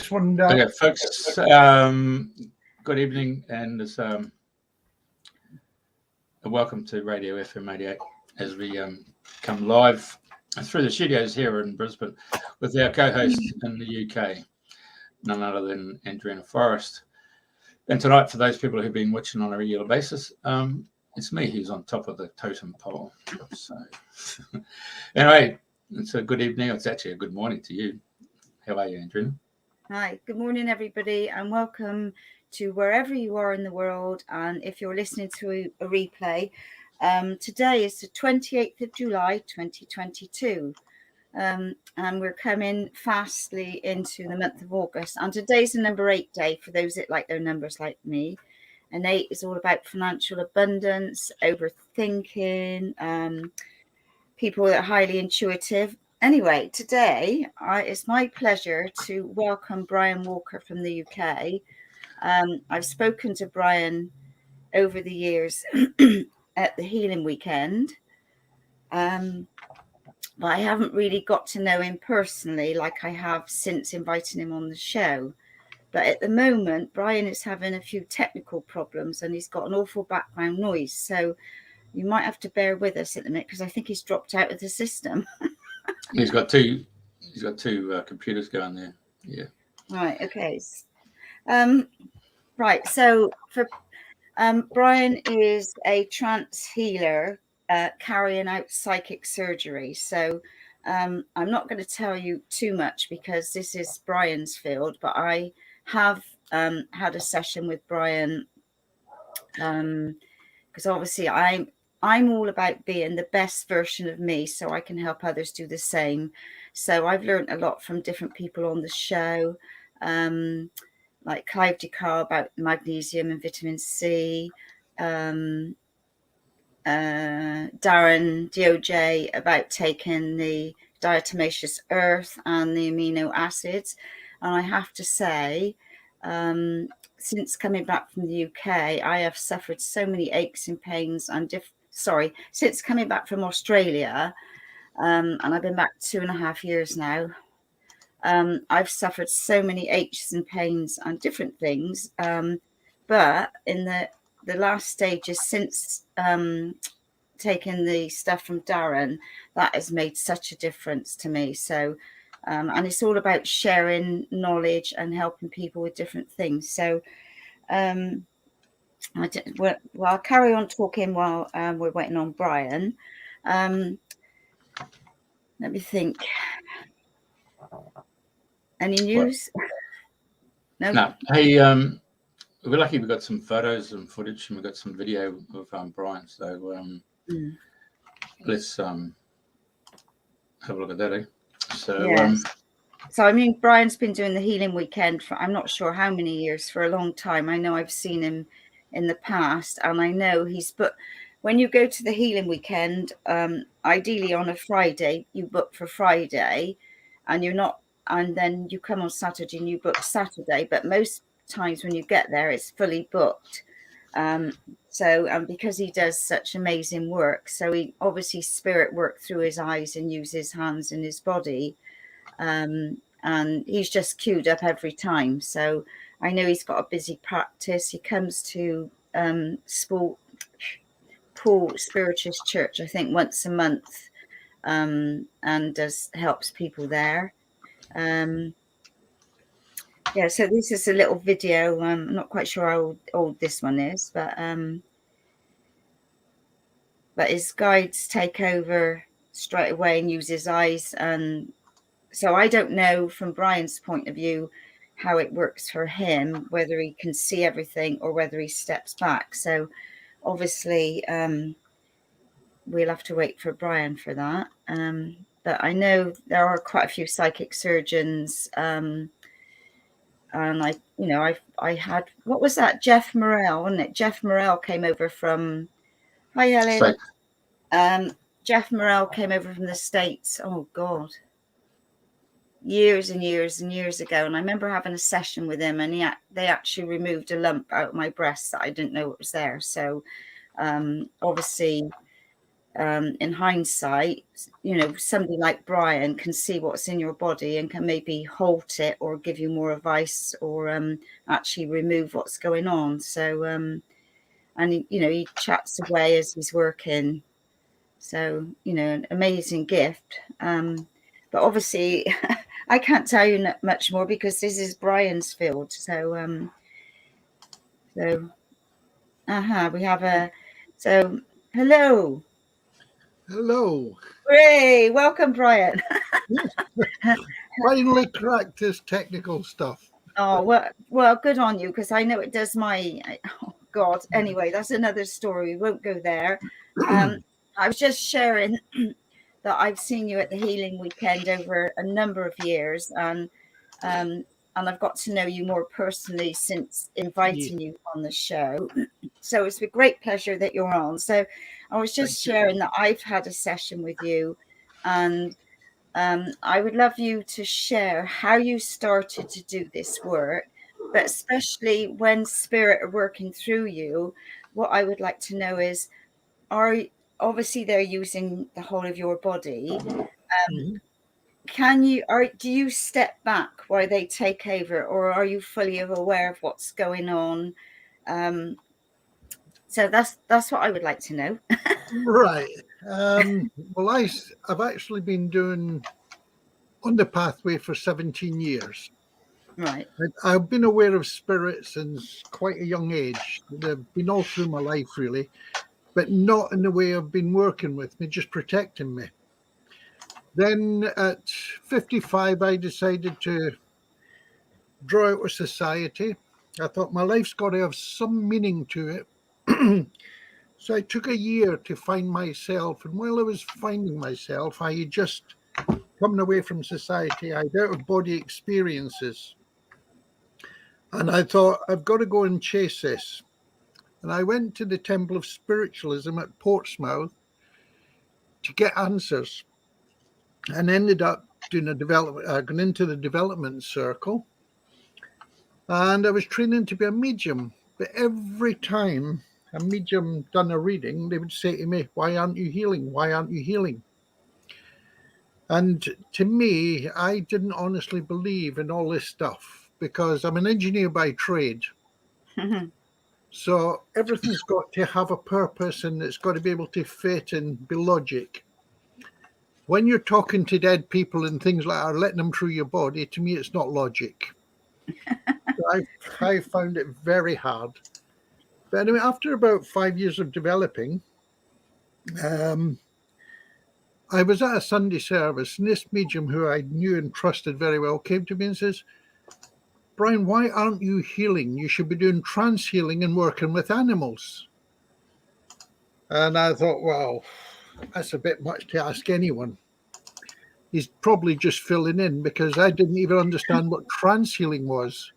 This one. Okay, folks. Good evening, and welcome to Radio FM 88 as we come live through the studios here in Brisbane with our co-host in the UK, none other than Andrena, Forrest. And tonight, for those people who've been watching on a regular basis, it's me who's on top of the totem pole. So, anyway, it's a good evening. It's actually a good morning to you. How are you, Andrena? Hi, good morning, everybody, and welcome to wherever you are in the world. And if you're listening to a replay, today is the 28th of July, 2022. And we're coming fastly into the month of August. And today's the number 8 day for those that like their numbers like me. And 8 is all about financial abundance, overthinking, people that are highly intuitive. Anyway, today it's my pleasure to welcome Brian Walker from the UK. I've spoken to Brian over the years at the Healing Weekend, but I haven't really got to know him personally like I have since inviting him on the show. But at the moment, Brian is having a few technical problems and he's got an awful background noise. So you might have to bear with us at the minute because I think he's dropped out of the system. He's got two computers going there. Yeah. Right. Okay. Right. So for Brian is a trance healer carrying out psychic surgery. So I'm not going to tell you too much because this is Brian's field, but I have had a session with Brian because obviously I'm all about being the best version of me so I can help others do the same. So I've learned a lot from different people on the show, like Clive DeCarl about magnesium and vitamin C, Darren DOJ about taking the diatomaceous earth and the amino acids. And I have to say, since coming back from the UK, I have suffered so many aches and pains and since coming back from Australia, and I've been back 2.5 years now, I've suffered so many aches and pains and different things. But in the last stages since taking the stuff from Darren, that has made such a difference to me. So, and it's all about sharing knowledge and helping people with different things. So, I'll carry on talking while we're waiting on Brian. Let me think. Any news? No. Hey, we're lucky we got some photos and footage, and we got some video of Brian. So let's have a look at that. So yes. So I mean, Brian's been doing the Healing Weekend for I'm not sure how many years, for a long time. I know I've seen him in the past, and I know but when you go to the Healing Weekend, ideally on a Friday, you book for Friday, and then you come on Saturday and you book Saturday. But most times when you get there, it's fully booked. So because he does such amazing work, so he obviously spirit work through his eyes and use his hands and his body, and he's just queued up every time. So I know he's got a busy practice. He comes to Paul Spiritualist Church, I think, once a month, and helps people there. Yeah, so this is a little video. I'm not quite sure how old this one is, but his guides take over straight away and use his eyes. And so I don't know from Brian's point of view how it works for him, whether he can see everything or whether he steps back. So obviously we'll have to wait for Brian for that. But I know there are quite a few psychic surgeons, and I had, what was that? Jeff Morrell, wasn't it? Jeff Morrell came over from, hi Helen. Jeff Morrell came over from the States. Oh God. Years and years and years ago. And I remember having a session with him, and they actually removed a lump out of my breast that I didn't know it was there. So obviously in hindsight, you know, somebody like Brian can see what's in your body and can maybe halt it or give you more advice, or actually remove what's going on. So, and you know, he chats away as he's working. So, you know, an amazing gift. But obviously, I can't tell you much more because this is Brian's field. So, we have hello. Hello. Hooray! Welcome, Brian. Finally cracked this technical stuff. Oh, well, good on you, because I know it does oh God. Anyway, that's another story. We won't go there. I was just sharing that I've seen you at the Healing Weekend over a number of years, and I've got to know you more personally since inviting you on the show. So it's with great pleasure that you're on. So I was just sharing that I've had a session with you, and I would love you to share how you started to do this work, but especially when spirit are working through you. What I would like to know is, obviously they're using the whole of your body. Do you step back while they take over, or are you fully aware of what's going on? So that's what I would like to know. Right. Well, I've actually been doing On the Pathway for 17 years. Right. I've been aware of spirit since quite a young age. They've been all through my life, really, but not in the way I've been working with me, just protecting me. Then at 55, I decided to draw out of society. I thought my life's got to have some meaning to it. So I took a year to find myself. And while I was finding myself, I had just coming away from society. I had out-of-body experiences. And I thought, I've got to go and chase this. And I went to the Temple of Spiritualism at Portsmouth to get answers, and ended up doing going into the development circle. And I was training to be a medium. But every time a medium done a reading, they would say to me, "Why aren't you healing? Why aren't you healing?" And to me, I didn't honestly believe in all this stuff, because I'm an engineer by trade. So everything's got to have a purpose, and it's got to be able to fit and be logic. When you're talking to dead people and things like that, letting them through your body, to me, it's not logic. So I found it very hard. But anyway, after about 5 years of developing, I was at a Sunday service, and this medium, who I knew and trusted very well, came to me and says, "Brian, why aren't you healing? You should be doing trance healing and working with animals." And I thought, well, that's a bit much to ask anyone. He's probably just filling in, because I didn't even understand what trance healing was.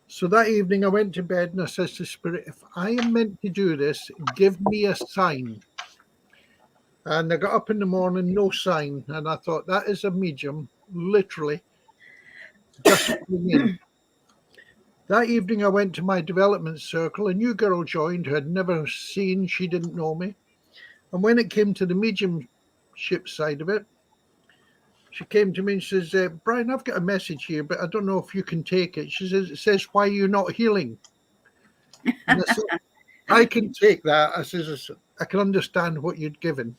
So that evening I went to bed and I said to Spirit, if I am meant to do this, give me a sign. And I got up in the morning, no sign. And I thought, that is a medium, literally, just filling in. That evening I went to my development circle. A new girl joined who I'd never seen. She didn't know me. And when it came to the mediumship side of it, she came to me and says, "Brian, I've got a message here, but I don't know if you can take it." She says, "It says, why are you not healing?" And I said, "I can take that." I says, "I can understand what you'd given."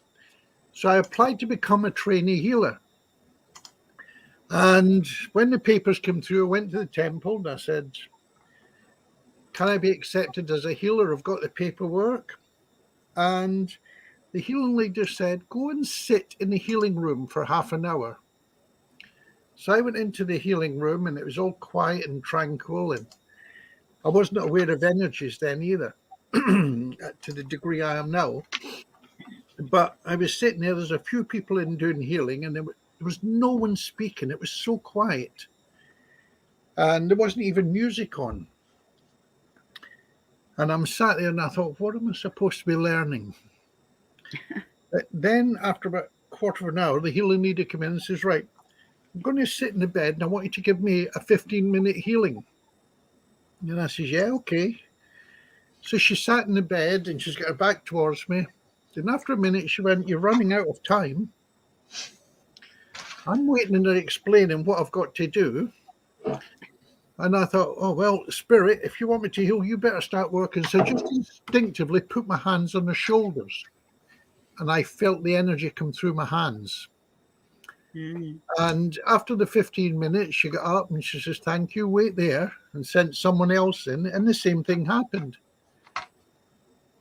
So I applied to become a trainee healer. And when the papers came through, I went to the temple and I said, "Can I be accepted as a healer? I've got the paperwork." And the healing leader said, "Go and sit in the healing room for half an hour." So I went into the healing room, and it was all quiet and tranquil, and I wasn't aware of energies then either, to the degree I am now. But I was sitting there, there's a few people in doing healing, and there was no one speaking. It was so quiet. And there wasn't even music on. And I'm sat there and I thought, what am I supposed to be learning? But then after about a quarter of an hour, the healing leader came in and says, "Right, I'm going to sit in the bed and I want you to give me a 15-minute healing." And I says, "Yeah, okay." So she sat in the bed and she's got her back towards me. And after a minute, she went, "You're running out of time. I'm waiting and explaining what I've got to do." And I thought, oh, well, Spirit, if you want me to heal, you better start working. So just instinctively put my hands on her shoulders. And I felt the energy come through my hands. Mm. And after the 15 minutes, she got up and she says, "Thank you, wait there," and sent someone else in. And the same thing happened.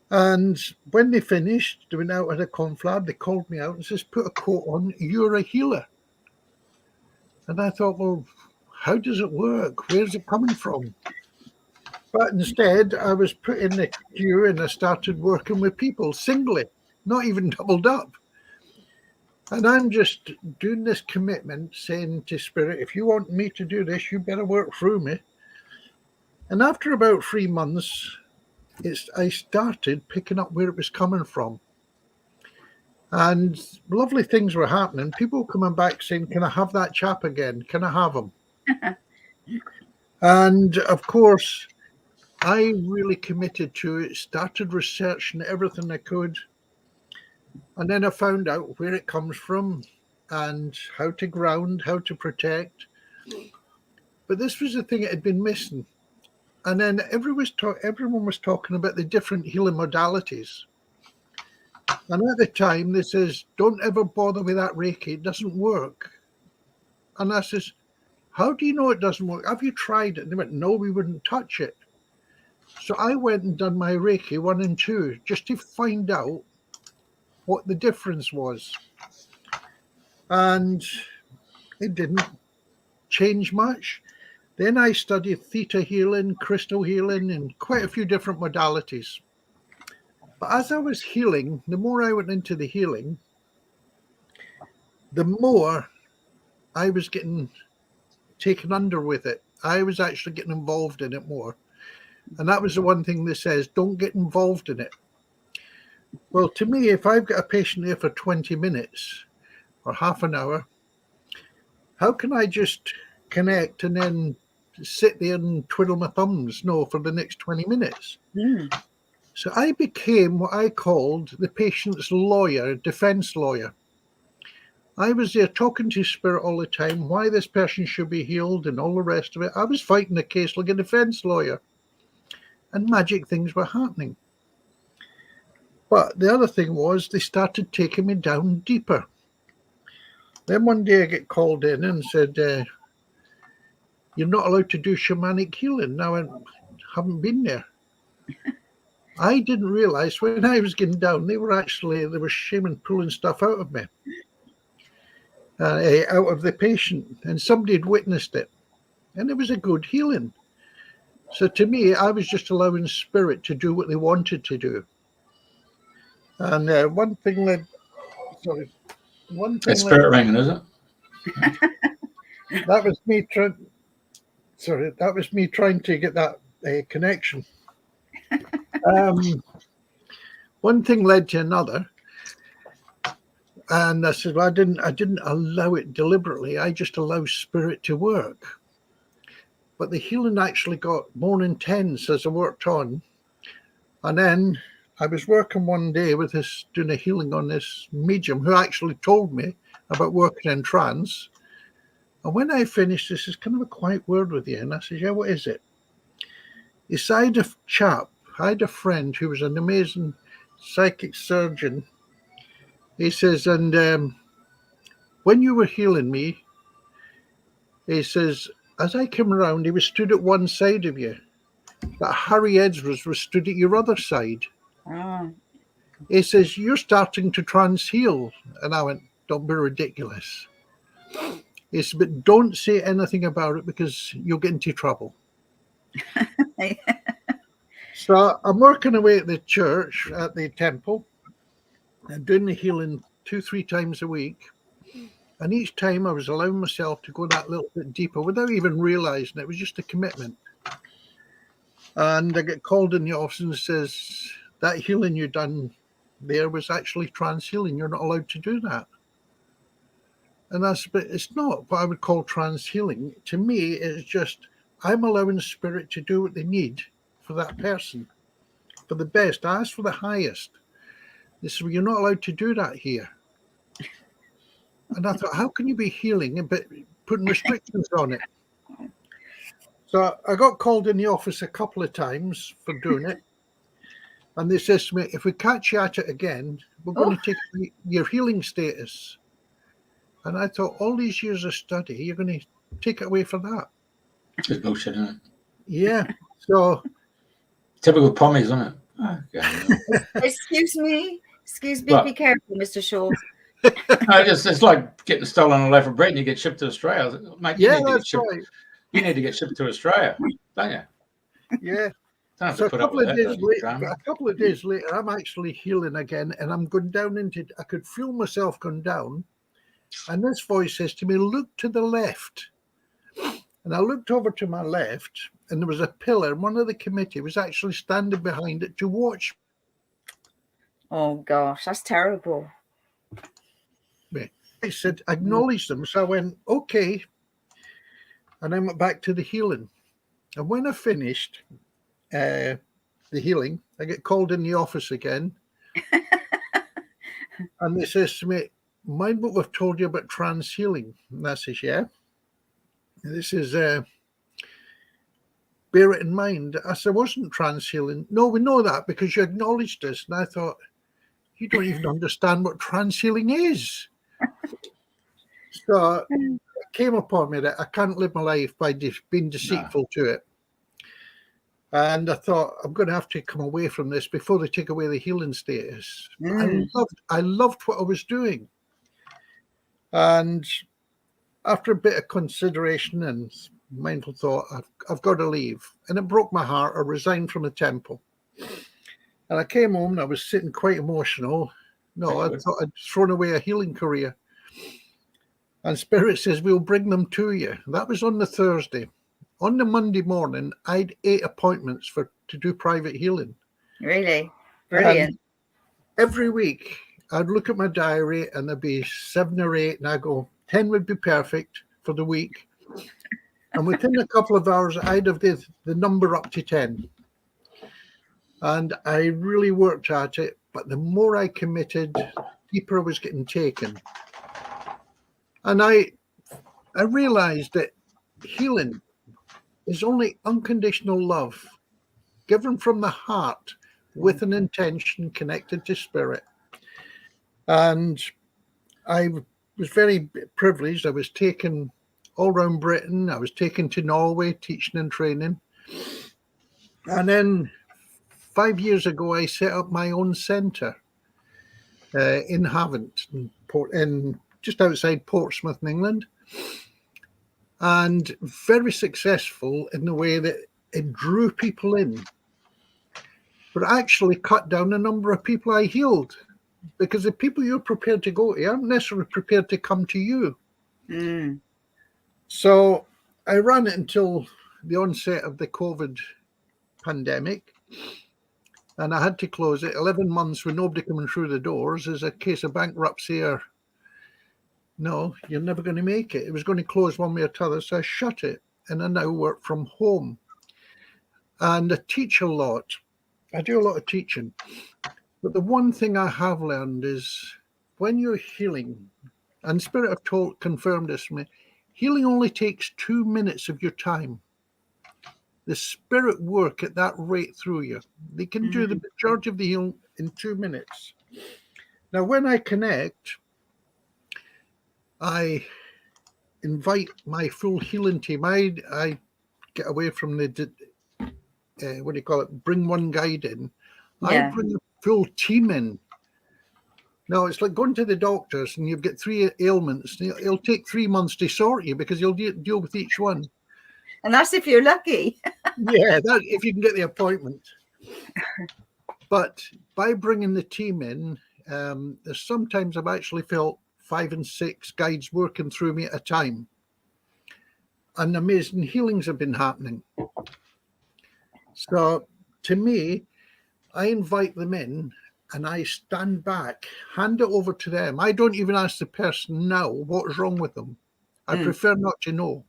And when they finished doing out at a conflab, they called me out and says, "Put a coat on, you're a healer." And I thought, well, how does it work? Where's it coming from? But instead, I was put in the queue and I started working with people singly, not even doubled up. And I'm just doing this commitment, saying to Spirit, if you want me to do this, you better work through me. And after about 3 months, I started picking up where it was coming from. And lovely things were happening. People coming back saying, "Can I have that chap again? Can I have him?" And of course, I really committed to it, started researching everything I could. And then I found out where it comes from and how to ground, how to protect. But this was the thing that had been missing. And then everyone was talking about the different healing modalities. And at the time, they says, "Don't ever bother with that Reiki. It doesn't work." And I says, "How do you know it doesn't work? Have you tried it?" And they went, "No, we wouldn't touch it." So I went and done my Reiki 1 and 2 just to find out what the difference was. And it didn't change much. Then I studied theta healing, crystal healing, and quite a few different modalities. But as I was healing, the more I went into the healing, the more I was getting taken under with it. I was actually getting involved in it more. And that was the one thing that says, don't get involved in it. Well, to me, if I've got a patient here for 20 minutes or half an hour, how can I just connect and then sit there and twiddle my thumbs, no, for the next 20 minutes? Mm. So I became what I called the patient's lawyer, defense lawyer. I was there talking to Spirit all the time, why this person should be healed and all the rest of it. I was fighting the case like a defense lawyer, and magic things were happening. But the other thing was they started taking me down deeper. Then one day I get called in and said, "You're not allowed to do shamanic healing." Now I haven't been there. I didn't realize when I was getting down, they were shaman pulling stuff out of me, out of the patient, and somebody had witnessed it, and it was a good healing. So to me, I was just allowing Spirit to do what they wanted to do. And one thing led. It's spirit ringing, is it? That was me trying. Sorry, that was me trying to get that connection. One thing led to another, and I said, well, I didn't allow it deliberately. I just allowed Spirit to work. But the healing actually got more intense as I worked on. And then I was working one day with this, doing a healing on this medium who actually told me about working in trance. And when I finished, this is kind of a quiet word with you. And I said, "Yeah, what is it?" He said, I had a friend who was an amazing psychic surgeon. He says, and when you were healing me, he says, as I came around, he was stood at one side of you, but Harry Edwards was stood at your other side. Oh. He says, "You're starting to trance heal." And I went, "Don't be ridiculous." He said, "But don't say anything about it because you'll get into trouble." So I'm working away at the church, at the temple, and doing the healing 2-3 times a week. And each time I was allowing myself to go that little bit deeper without even realizing it was just a commitment. And I get called in the office and says, "That healing you done there was actually trance healing. You're not allowed to do that." And I said, "But it's not what I would call trance healing. To me, it's just I'm allowing Spirit to do what they need for that person, for the best. I ask for the highest." They said, well, you're not allowed to do that here. And I thought, how can you be healing but putting restrictions on it? So I got called in the office a couple of times for doing it. And they says to me, if we catch you at it again, we're going to take your healing status. And I thought, all these years of study, you're going to take it away for that? It's bullshit, isn't it? Yeah. So typical pommies, isn't it? Okay. Excuse me, What? be careful, Mr. Shaw. No, it's like getting stolen a loaf of bread and you get shipped to Australia. Mate, yeah, that's right. You need to get shipped to Australia, don't you? Yeah. Don't have So to put up with a couple of days later, I'm actually healing again, and I'm going down into. I could feel myself going down, and this voice says to me, "Look to the left." And I looked over to my left, and there was a pillar. And one of the committee was actually standing behind it to watch Oh gosh, that's terrible. me. I said, "Acknowledge them." So I went, "Okay," and I went back to the healing. And when I finished the healing, I get called in the office again. And they says to me, mind what we've told you about trance healing? And I says, yeah. And this is, bear it in mind. I said, wasn't trance healing. No, we know that because you acknowledged us. And I thought, you don't even understand what trance healing is. So it came upon me that I can't live my life by being deceitful to it. And I thought, I'm going to have to come away from this before they take away the healing status. I loved what I was doing. And after a bit of consideration and mindful thought, I've got to leave. And it broke my heart. I resigned from the temple. And I came home and I was sitting quite emotional. No, I thought I'd thrown away a healing career. And Spirit says, we'll bring them to you. That was on the Thursday. On the Monday morning, I had 8 appointments to do private healing. Really? Brilliant. And every week, I'd look at my diary and there'd be 7 or 8, and I go, 10 would be perfect for the week. And within a couple of hours, I'd have the number up to 10. And I really worked at it, but the more I committed, the deeper I was getting taken. And I realized that healing is only unconditional love given from the heart with an intention connected to spirit. And I was very privileged. I was taken all around Britain. I was taken to Norway, teaching and training. And then 5 years ago, I set up my own centre in Havant, in just outside Portsmouth in England. And very successful in the way that it drew people in, but actually cut down the number of people I healed, because the people you're prepared to go to aren't necessarily prepared to come to you. So I ran it until the onset of the COVID pandemic, and I had to close it. 11 months with nobody coming through the doors is a case of bankruptcy or no, you're never going to make it. It was going to close one way or t'other, so I shut it, and I now work from home. And I teach a lot. I do a lot of teaching. But the one thing I have learned is when you're healing, and Spirit have confirmed this to me, healing only takes 2 minutes of your time. The Spirit work at that rate through you. They can do the majority of the healing in 2 minutes. Now, when I connect, I invite my full healing team. I get away from the, what do you call it, bring one guide in. Yeah. I bring a full team in. Now, it's like going to the doctors and you've got 3 ailments. It'll take 3 months to sort you because you'll deal with each one. And that's if you're lucky. Yeah, that if you can get the appointment. But by bringing the team in, there's sometimes I've actually felt 5 and 6 guides working through me at a time. And amazing healings have been happening. So to me, I invite them in and I stand back, hand it over to them. I don't even ask the person now what's wrong with them. I prefer not to know.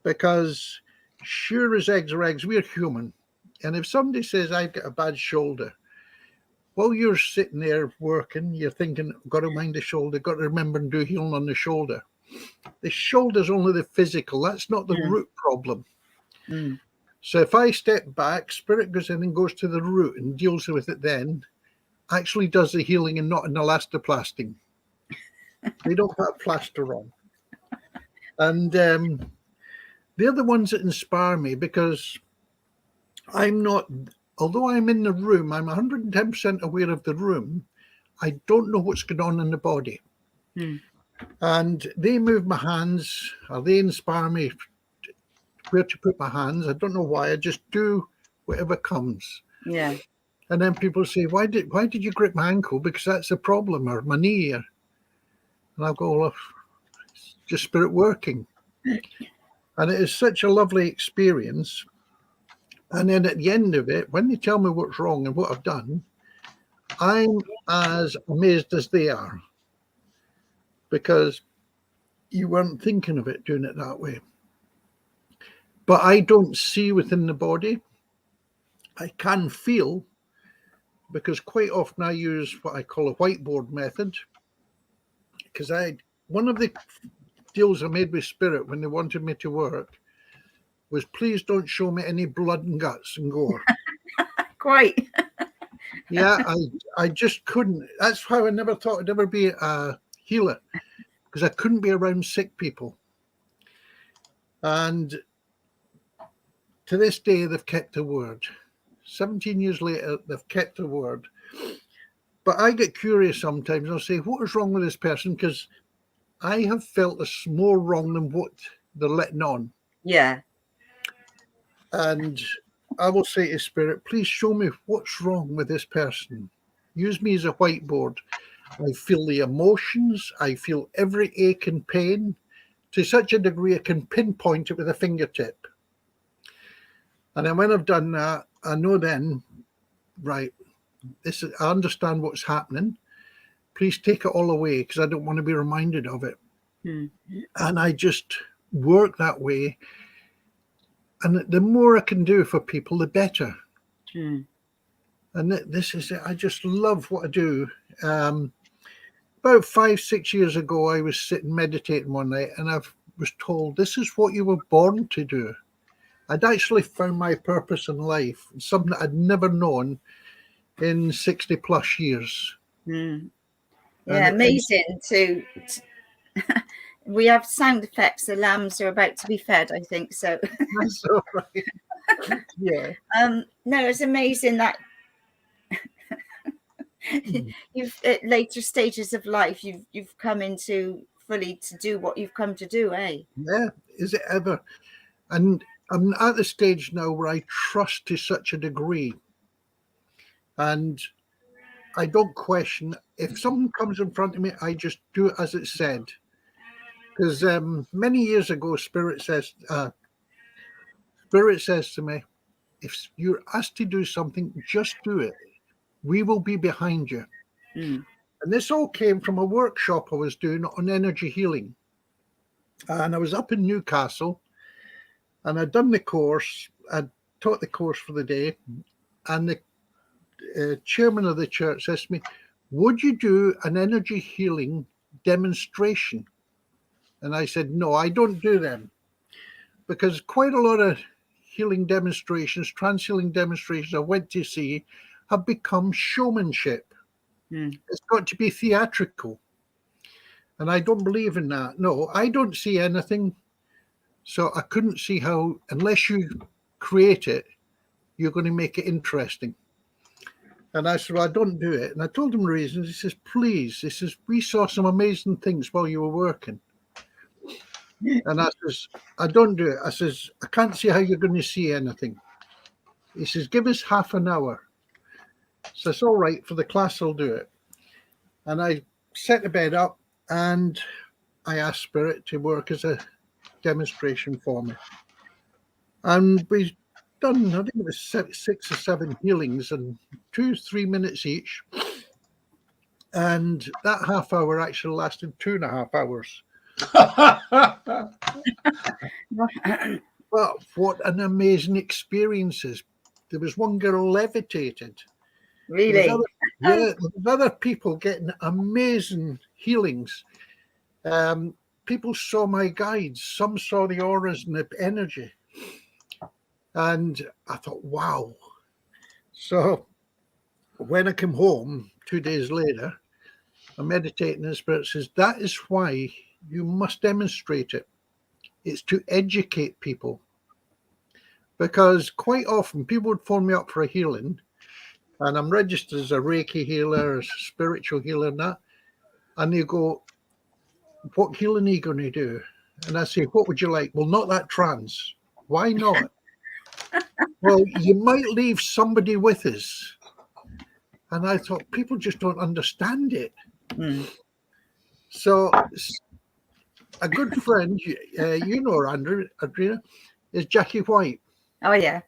Because sure as eggs are eggs, we're human. And if somebody says, I've got a bad shoulder, while you're sitting there working, you're thinking, got to mind the shoulder, got to remember and do healing on the shoulder. The shoulder's only the physical. That's not the root problem. Mm. So if I step back, spirit goes in and goes to the root and deals with it then, actually does the healing and not an elastoplasting. They don't put a plaster on. And they're the ones that inspire me, because I'm not, although I'm in the room, I'm 110% aware of the room. I don't know what's going on in the body. Mm. And they move my hands, or they inspire me where to put my hands. I don't know why. I just do whatever comes. Yeah. And then people say, why did you grip my ankle? Because that's the problem, or my knee. And I'll go, well, it's just spirit working. And it is such a lovely experience. And then at the end of it, when they tell me what's wrong and what I've done, I'm as amazed as they are, because you weren't thinking of it doing it that way. But I don't see within the body. I can feel, because quite often I use what I call a whiteboard method, because one of the deals I made with spirit when they wanted me to work was, please don't show me any blood and guts and gore. Quite. Yeah, I just couldn't. That's how I never thought I'd ever be a healer, because I couldn't be around sick people. And to this day, they've kept their word. 17 years later, they've kept their word. But I get curious sometimes. I'll say, what is wrong with this person? Because I have felt it's more wrong than what they're letting on. Yeah. And I will say to spirit, please show me what's wrong with this person. Use me as a whiteboard. I feel the emotions. I feel every ache and pain to such a degree I can pinpoint it with a fingertip. And then when I've done that, I know then, right, I understand what's happening. Please take it all away, because I don't want to be reminded of it. Mm. And I just work that way. And the more I can do for people, the better. Mm. And this is it. I just love what I do. About 5-6 years ago, I was sitting meditating one night, and I was told, this is what you were born to do. I'd actually found my purpose in life, something that I'd never known in 60 plus years. Mm. Yeah, amazing to we have sound effects. The lambs are about to be fed, I think so. That's all right. Yeah. No, it's amazing that you've at later stages of life you've come into fully to do what you've come to do, eh? Yeah, is it ever? And I'm at the stage now where I trust to such a degree, and I don't question. If someone comes in front of me, I just do it as it's said. Because many years ago, Spirit says to me, if you're asked to do something, just do it. We will be behind you. Mm. And this all came from a workshop I was doing on energy healing. And I was up in Newcastle, and I'd done the course. I'd taught the course for the day. And the chairman of the church says to me, would you do an energy healing demonstration? And I said, no, I don't do them. Because quite a lot of healing demonstrations, trance healing demonstrations I went to see have become showmanship. Mm. It's got to be theatrical. And I don't believe in that. No, I don't see anything. So I couldn't see how, unless you create it, you're going to make it interesting. And I said, well, I don't do it. And I told him the reasons. He says, please. He says, we saw some amazing things while you were working. And I says, I don't do it. I says, I can't see how you're going to see anything. He says, give us half an hour. So it's all right, for the class I'll do it. And I set the bed up, and I asked Spirit to work as a demonstration for me. And we done, I think it was 6 or 7 healings, and 2-3 minutes each. And that half hour actually lasted 2.5 hours. But what an amazing experience is. There was one girl levitated. Really? Yeah, there's other people getting amazing healings. People saw my guides. Some saw the auras and the energy. And I thought, wow. So when I came home 2 days later, I'm meditating and the Spirit says, that is why you must demonstrate it. It's to educate people. Because quite often people would phone me up for a healing, and I'm registered as a Reiki healer, a spiritual healer and that. And they go, what healing are you going to do? And I say, what would you like? Well, not that trance. Why not? Well, you might leave somebody with us. And I thought, people just don't understand it. Mm. So a good friend, you know her, Andrena, is Jackie White. Oh, yeah.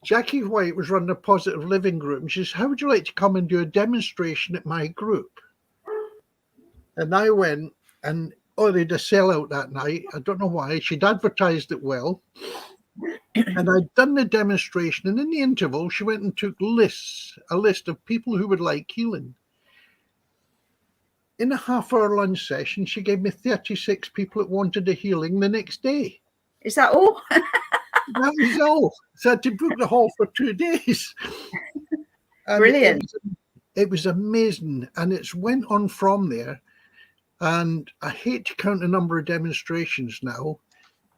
Jackie White was running a positive living group, and she says, how would you like to come and do a demonstration at my group? And I went, and they had a sellout that night. I don't know why. She'd advertised it well. And I'd done the demonstration, and in the interval, she went and took a list of people who would like healing. In a half-hour lunch session, she gave me 36 people that wanted a healing the next day. Is that all? That was all. So I had to book the hall for 2 days. And Brilliant. It was amazing. And it's went on from there. And I hate to count the number of demonstrations now,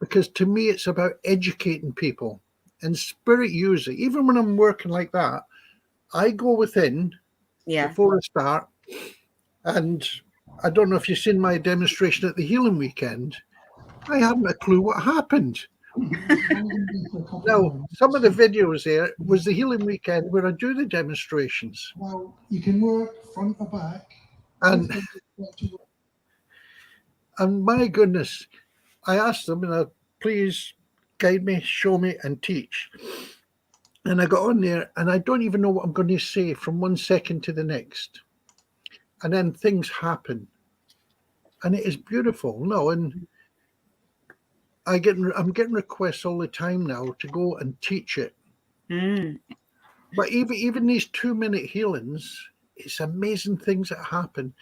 because to me, it's about educating people. And Spirit use it. Even when I'm working like that, I go within before I start. And I don't know if you've seen my demonstration at the Healing Weekend. I haven't a clue what happened. Now, some of the videos there was the Healing Weekend where I do the demonstrations. Well, you can work front or back. And my goodness, I asked them, please guide me, show me, and teach. And I got on there, and I don't even know what I'm going to say from 1 second to the next. And then things happen. And it is beautiful. No, and I'm getting requests all the time now to go and teach it. Mm. But even these 2-minute healings, it's amazing things that happen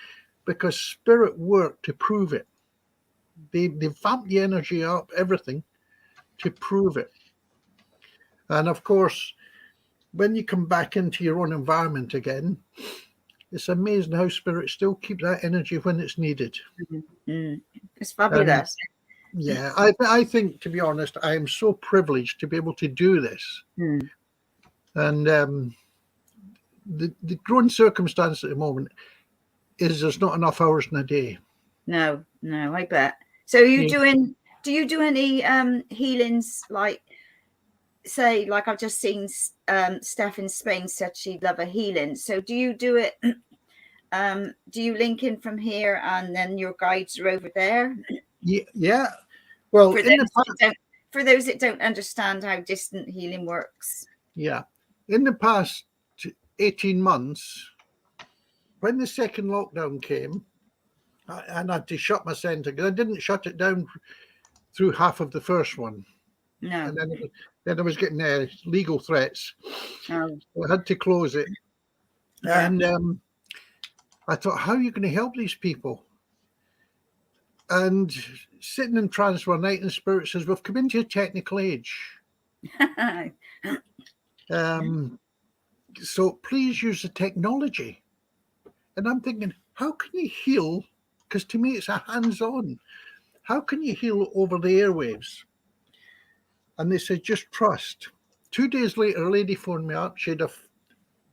because Spirit work to prove it. They vamp the energy up, everything, to prove it. And of course, when you come back into your own environment again, it's amazing how Spirit still keeps that energy when it's needed. Mm. It's fabulous. Yeah, I think, to be honest, I am so privileged to be able to do this. Mm. And the growing circumstance at the moment is there's not enough hours in a day. No, I bet. So do you do any healings, like, say, like I've just seen Steph in Spain said she'd love a healing. So do you do it? Do you link in from here and then your guides are over there? Yeah. Well, for those that don't understand how distant healing works. Yeah. In the past 18 months, when the second lockdown came, I had to shut my centre because I didn't shut it down through half of the first one. No. And then I was getting legal threats. Oh. So I had to close it. Yeah. And I thought, how are you going to help these people? And sitting in trance one night, and Spirit says, we've come into a technical age. So please use the technology. And I'm thinking, how can you heal? Because to me, it's a hands-on. How can you heal over the airwaves? And they said, just trust. 2 days later, a lady phoned me up. She had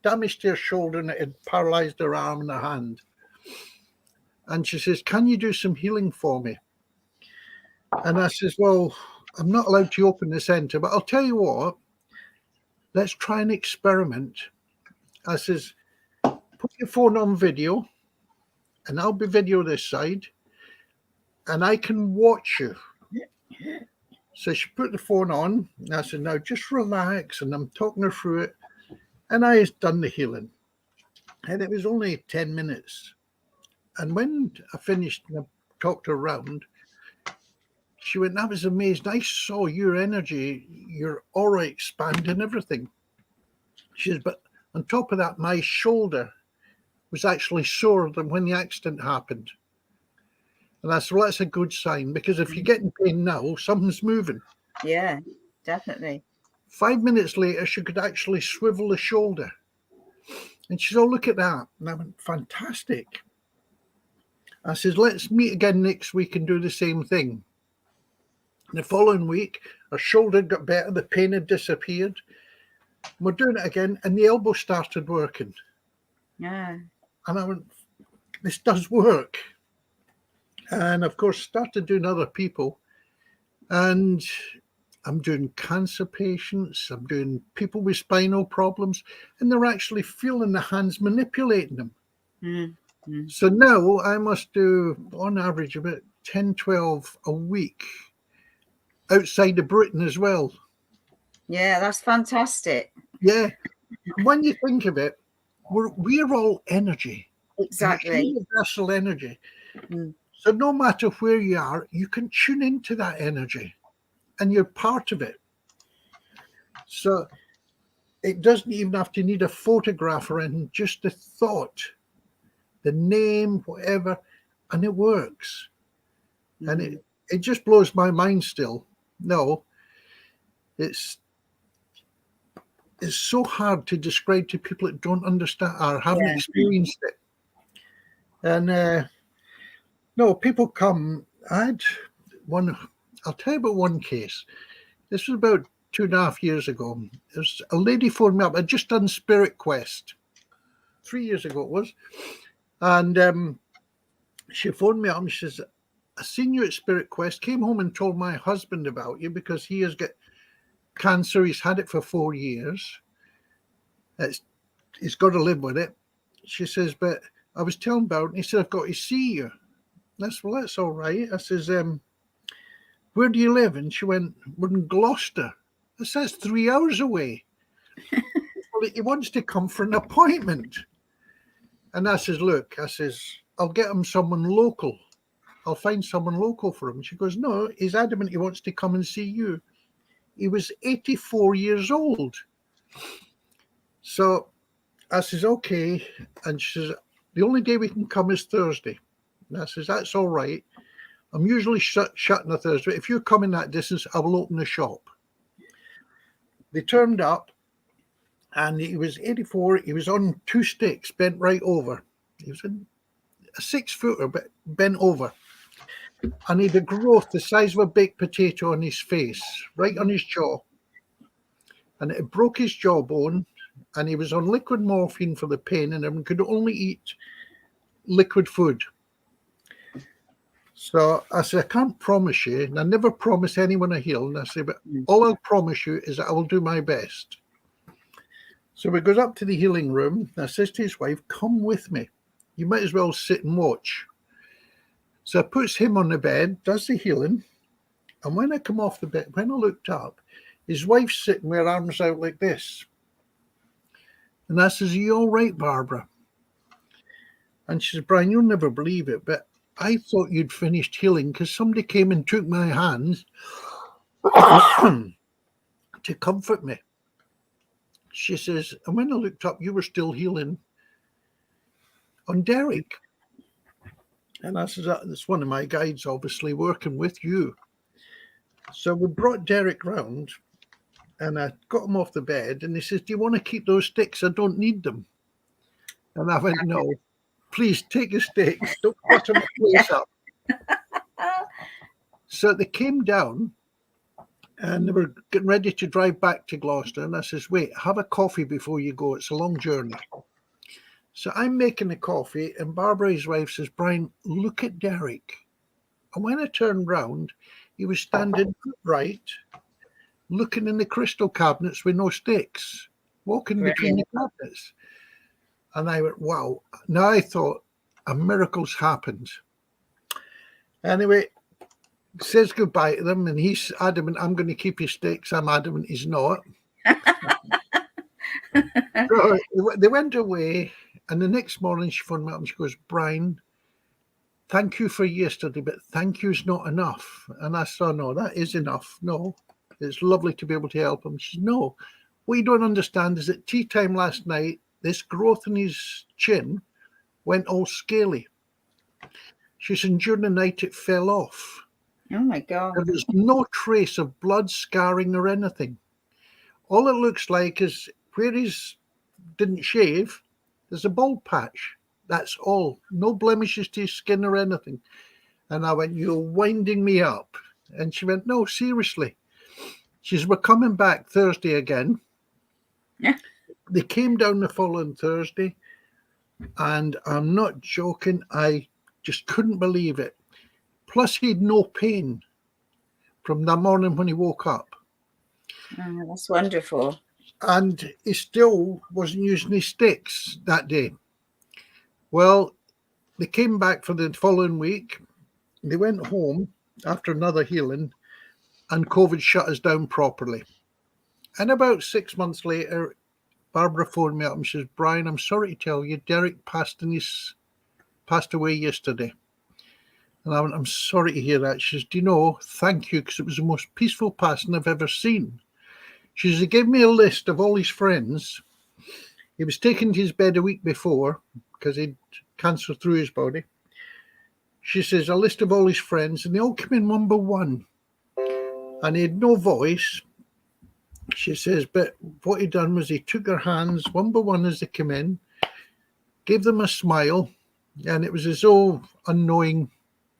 damaged her shoulder and it had paralyzed her arm and her hand. And she says, can you do some healing for me? And I says, well, I'm not allowed to open the center, but I'll tell you what, let's try an experiment. I says, put your phone on video and I'll be video this side and I can watch you. So she put the phone on and I said, now just relax, and I'm talking her through it. And I had done the healing and it was only 10 minutes. And when I finished and I talked her around, she went, that was amazing. I saw your energy, your aura expand and everything. She says, but on top of that, my shoulder was actually sore than when the accident happened. And I said, well, that's a good sign, because if you get in pain now, something's moving. Yeah, definitely. 5 minutes later, she could actually swivel the shoulder. And she said, oh, look at that. And I went, fantastic. I says, let's meet again next week and do the same thing. And the following week, her shoulder got better, the pain had disappeared. We're doing it again, and the elbow started working. Yeah. And I went, this does work. And of course, started doing other people. And I'm doing cancer patients, I'm doing people with spinal problems, and they're actually feeling the hands manipulating them. Mm-hmm. So now I must do, on average, about 10, 12 a week outside of Britain as well. Yeah, that's fantastic. Yeah. When you think of it, we're all energy. Exactly. Universal energy. Mm. So no matter where you are, you can tune into that energy and you're part of it. So it doesn't even have to need a photograph or anything, just the thought, the name, whatever, and it works. Mm-hmm. And it just blows my mind still. No, it's so hard to describe to people that don't understand or haven't experienced it. And no, people come. I had one. I'll tell you about one case. This was about 2.5 years ago. There's a lady phoned me up. I'd just done Spirit Quest 3 years ago it was, and she phoned me up and she says, I seen you at Spirit Quest, came home and told my husband about you because he has got cancer. He's had it for 4 years. He's got to live with it. She says, but I was telling about it, and he said, I've got to see you. That's, well, that's all right. I says, where do you live? And she went, we're in Gloucester. I said, that's 3 hours away. Well, he wants to come for an appointment. And I says, look, I says, I'll get him someone local. I'll find someone local for him. She goes, no, he's adamant he wants to come and see you. He was 84 years old. So I says, okay. And she says, the only day we can come is Thursday. And I says, that's all right. I'm usually shut on a Thursday. If you're coming that distance, I will open the shop. They turned up, and he was 84. He was on 2 sticks, bent right over. He was in a 6-footer, but bent over. And he had a growth the size of a baked potato on his face, right on his jaw. And it broke his jawbone, and he was on liquid morphine for the pain, and could only eat liquid food. So I said, I can't promise you, and I never promise anyone a heal. And I say, but all I'll promise you is that I will do my best. So we goes up to the healing room. And I says to his wife, come with me. You might as well sit and watch. So I puts him on the bed, does the healing. And when I come off the bed, when I looked up, his wife's sitting with her arms out like this. And I says, are you all right, Barbara? And she says, Brian, you'll never believe it, but I thought you'd finished healing because somebody came and took my hands to comfort me. She says, and when I looked up, you were still healing on Derek. And I says, that's one of my guides, obviously, working with you. So we brought Derek round, and I got him off the bed, and he says, do you want to keep those sticks? I don't need them. And I went, no. Please take the sticks. Don't cut my place up. So they came down and they were getting ready to drive back to Gloucester. And I says, wait, have a coffee before you go. It's a long journey. So I'm making the coffee, and Barbara, his wife, says, Brian, look at Derek. And when I turned round, he was standing upright, looking in the crystal cabinets with no sticks, walking between the cabinets. And I went, wow. Now I thought a miracle's happened. Anyway, says goodbye to them, and he's adamant, I'm going to keep his sticks. I'm adamant he's not. So they went away, and the next morning she phoned me up and she goes, Brian, thank you for yesterday, but thank you's not enough. And I said, no, that is enough. No, it's lovely to be able to help him. She said, no, what you don't understand is at tea time last night, this growth in his chin went all scaly. She said, and during the night it fell off. Oh my God. There was no trace of blood, scarring, or anything. All it looks like is where he's didn't shave, there's a bald patch. That's all. No blemishes to his skin or anything. And I went, you're winding me up. And she went, no, seriously. She said, we're coming back Thursday again. Yeah. They came down the following Thursday, and I'm not joking, I just couldn't believe it. Plus, he had no pain from that morning when he woke up. Oh, that's wonderful. And he still wasn't using his sticks that day. Well, they came back for the following week. They went home after another healing, and COVID shut us down properly. And about 6 months later, Barbara phoned me up and says, Brian, I'm sorry to tell you, Derek passed away yesterday. And I went, I'm sorry to hear that. She says, do you know, thank you, because it was the most peaceful passing I've ever seen. She says, he gave me a list of all his friends. He was taken to his bed a week before because he'd cancer through his body. She says, a list of all his friends, and they all came in one by one. And he had no voice. She says, but what he done was he took their hands one by one as they came in, gave them a smile, and it was his own unknowing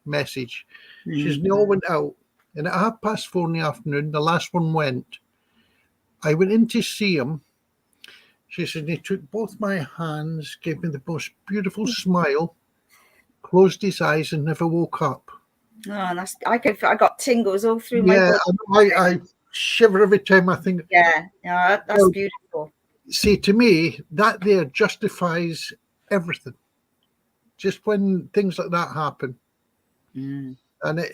message. She says, they all went out. And at 4:30 in the afternoon, the last one went. I went in to see him. She said, he took both my hands, gave me the most beautiful smile, closed his eyes, and never woke up. Oh, I got tingles all through my body. I shiver every time I think. Yeah, that's beautiful. See, to me, that there justifies everything. Just when things like that happen. And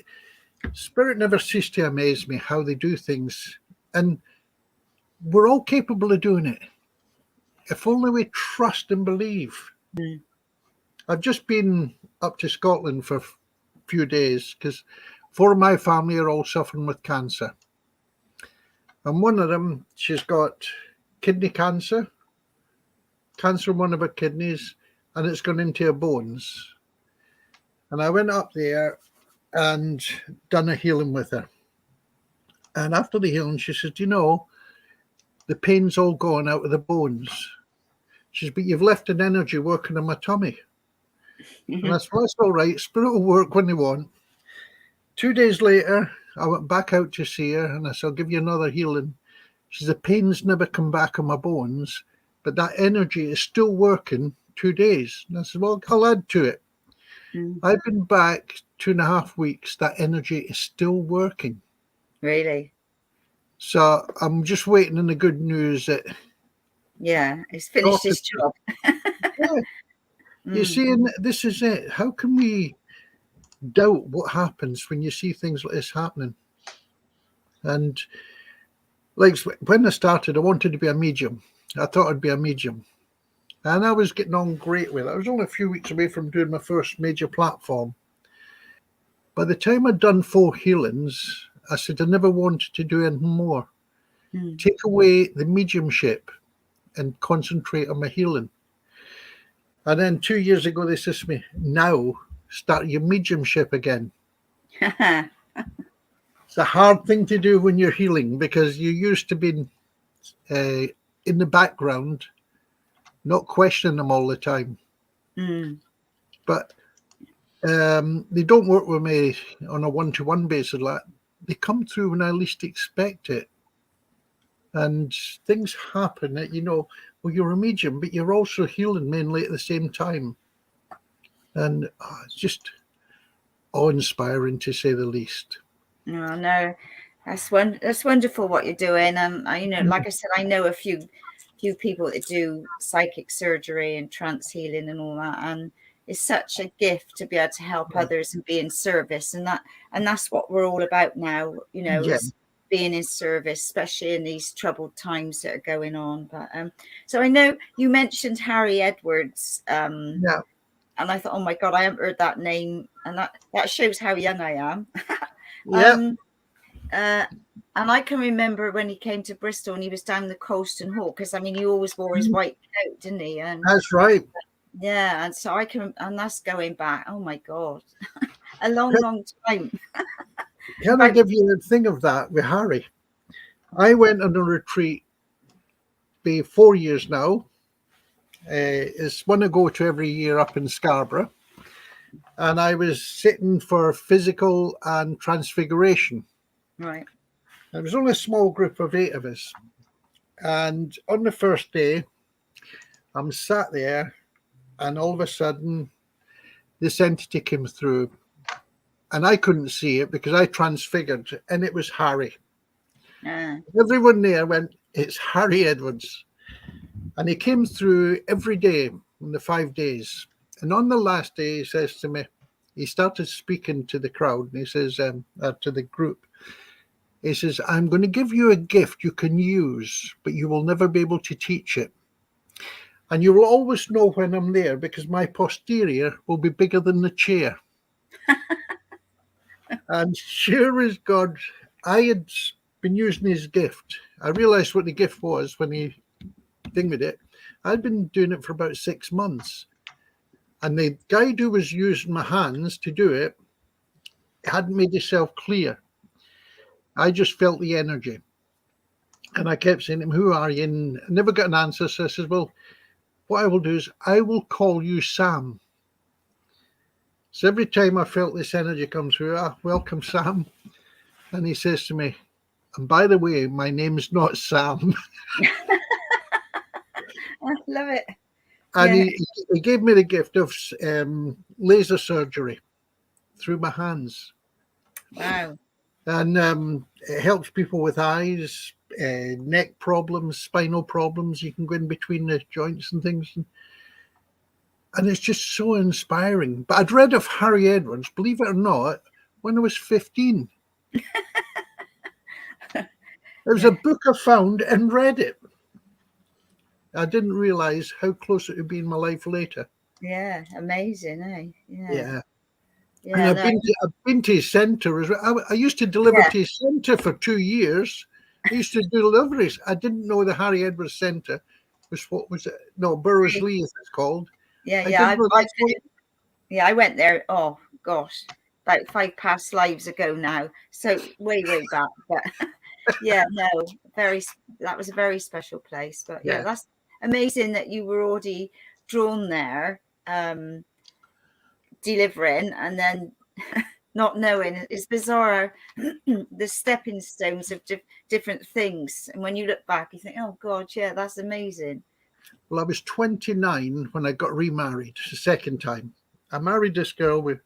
Spirit never ceased to amaze me how they do things. And we're all capable of doing it. If only we trust and believe. I've just been up to Scotland for a few days because 4 of my family are all suffering with cancer. And one of them, she's got kidney cancer in one of her kidneys, and it's gone into her bones. And I went up there and done a healing with her. And after the healing, she said, you know, the pain's all gone out of the bones. She says, but you've left an energy working on my tummy. And I said, well, that's all right. Spirit will work when they want. 2 days later, I went back out to see her, and I said, I'll give you another healing. She says, the pain's never come back on my bones, but that energy is still working 2 days. And I said, well, I'll add to it. I've been back 2.5 weeks. That energy is still working. Really? So I'm just waiting on the good news that he's finished his job. You see, and this is it. How can we doubt what happens when you see things like this happening? And like when I started, I wanted to be a medium. I thought I'd be a medium. And I was getting on great with it. I was only a few weeks away from doing my first major platform. By the time I'd done 4 healings, I said I never wanted to do anything more. Take away the mediumship and concentrate on my healing. And then 2 years ago, they said to me, now start your mediumship again. It's a hard thing to do when you're healing because you're used to being in the background, not questioning them all the time. But they don't work with me on a one-to-one basis like that. They come through when I least expect it. And things happen that, you know, well, you're a medium, but you're also healing mainly at the same time. And it's just awe-inspiring, to say the least. Oh, no, that's wonderful what you're doing. You know, like I said, I know a few people that do psychic surgery and trance healing and all that, and it's such a gift to be able to help others and be in service, and that's what we're all about now. You know, is being in service, especially in these troubled times that are going on. But so I know you mentioned Harry Edwards. And I thought, oh my God, I haven't heard that name, and that shows how young I am. And I can remember when he came to Bristol and he was down the Colston Hall, because I mean, he always wore his white coat, didn't he? And that's right. Yeah, and so and that's going back, oh my God, a long time. Can I give you a thing of that with Harry? I went on a retreat, be 4 years now. It's one I go to every year up in Scarborough. And I was sitting for physical and transfiguration. Right. There was only a small group of 8 of us. And on the first day, I'm sat there, and all of a sudden, this entity came through. And I couldn't see it because I transfigured, and it was Harry. Everyone there went, it's Harry Edwards. And he came through every day in the 5 days. And on the last day, he says to me, he started speaking to the crowd, and he says, to the group, he says, I'm going to give you a gift you can use, but you will never be able to teach it. And you will always know when I'm there because my posterior will be bigger than the chair. And sure as God, I had been using his gift. I realized what the gift was when he dinged it. I'd been doing it for about 6 months. And the guy who was using my hands to do it hadn't made himself clear. I just felt the energy. And I kept saying to him, who are you? And I never got an answer. So I said, well, what I will do is I will call you Sam. So every time I felt this energy come through, welcome, Sam. And he says to me, and by the way, my name's not Sam. I love it. And he gave me the gift of laser surgery through my hands. Wow. And it helps people with eyes, neck problems, spinal problems. You can go in between the joints and things. And it's just so inspiring. But I'd read of Harry Edwards, believe it or not, when I was 15. It was a book I found and read it. I didn't realize how close it would be in my life later. Yeah, amazing, eh? Yeah. Yeah, And I've been to his centre as well. I used to deliver to his centre for 2 years. I used to do deliveries. I didn't know the Harry Edwards Centre was, what was it? No, Burroughs Lee, as it's called. I went there. Oh gosh, about 5 past lives ago now. So way back. But yeah, no, that was a very special place. But yeah, that's amazing that you were already drawn there, delivering, and then not knowing. It's bizarre, the stepping stones of different things. And when you look back, you think, oh God, yeah, that's amazing. Well, I was 29 when I got remarried the second time. I married this girl with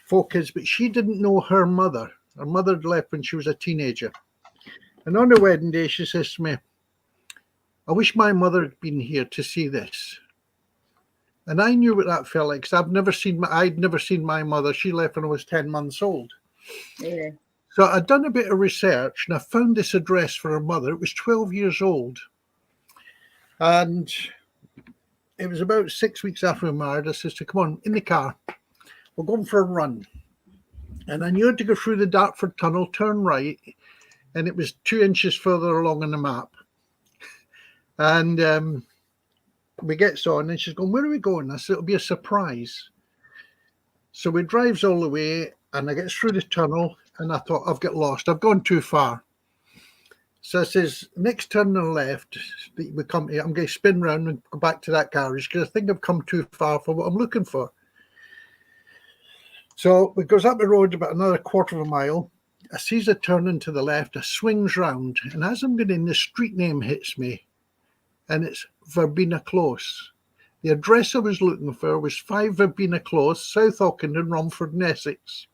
4 kids, but she didn't know her mother. Her mother had left when she was a teenager. And on the wedding day, she says to me, I wish my mother had been here to see this. And I knew what that felt like because I'd never seen my mother. She left when I was 10 months old. Yeah. So I'd done a bit of research and I found this address for her mother. It was 12 years old. And it was about 6 weeks after we were married. I said to her, come on, in the car. We're going for a run. And I knew to go through the Dartford Tunnel, turn right. And it was 2 inches further along on the map. And we gets on and she's going, where are we going? I said, it'll be a surprise. So we drives all the way and I get through the tunnel and I thought, I've got lost. I've gone too far. So I says, next turn on the left, we come here, I'm going to spin round and go back to that garage because I think I've come too far for what I'm looking for. So it goes up the road about another quarter of a mile. I sees a turn into the left, I swings round, and as I'm getting, the street name hits me, and it's Verbena Close. The address I was looking for was 5 Verbena Close, South Ockenden, Romford, and Essex.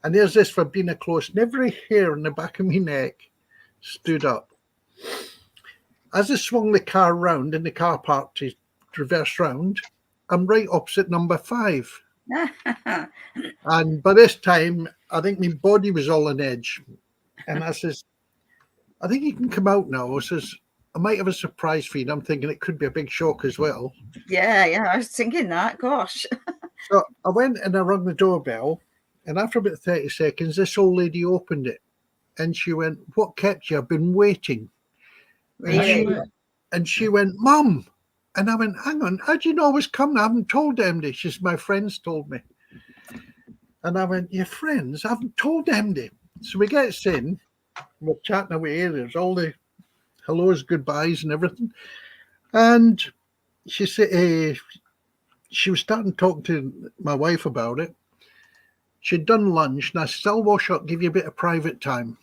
And there's this Verbena Close, and every hair on the back of my neck stood up. As I swung the car round in the car park to reverse round, I'm right opposite number 5. And by this time, I think my body was all on edge. And I says, I think you can come out now. I says, I might have a surprise for you. I'm thinking it could be a big shock as well. Yeah, I was thinking that. Gosh. So I went and I rang the doorbell. And after about 30 seconds, this old lady opened it. And she went, what kept you? I've been waiting. Really? And she went, Mum. And I went, hang on, how do you know I was coming? I haven't told MD. She says, my friends told me. And I went, your friends? I haven't told MD. So we get in, we're chatting away, there's all the hellos, goodbyes and everything. And she said, she was starting to talk to my wife about it. She'd done lunch, and I said, I'll wash up, give you a bit of private time.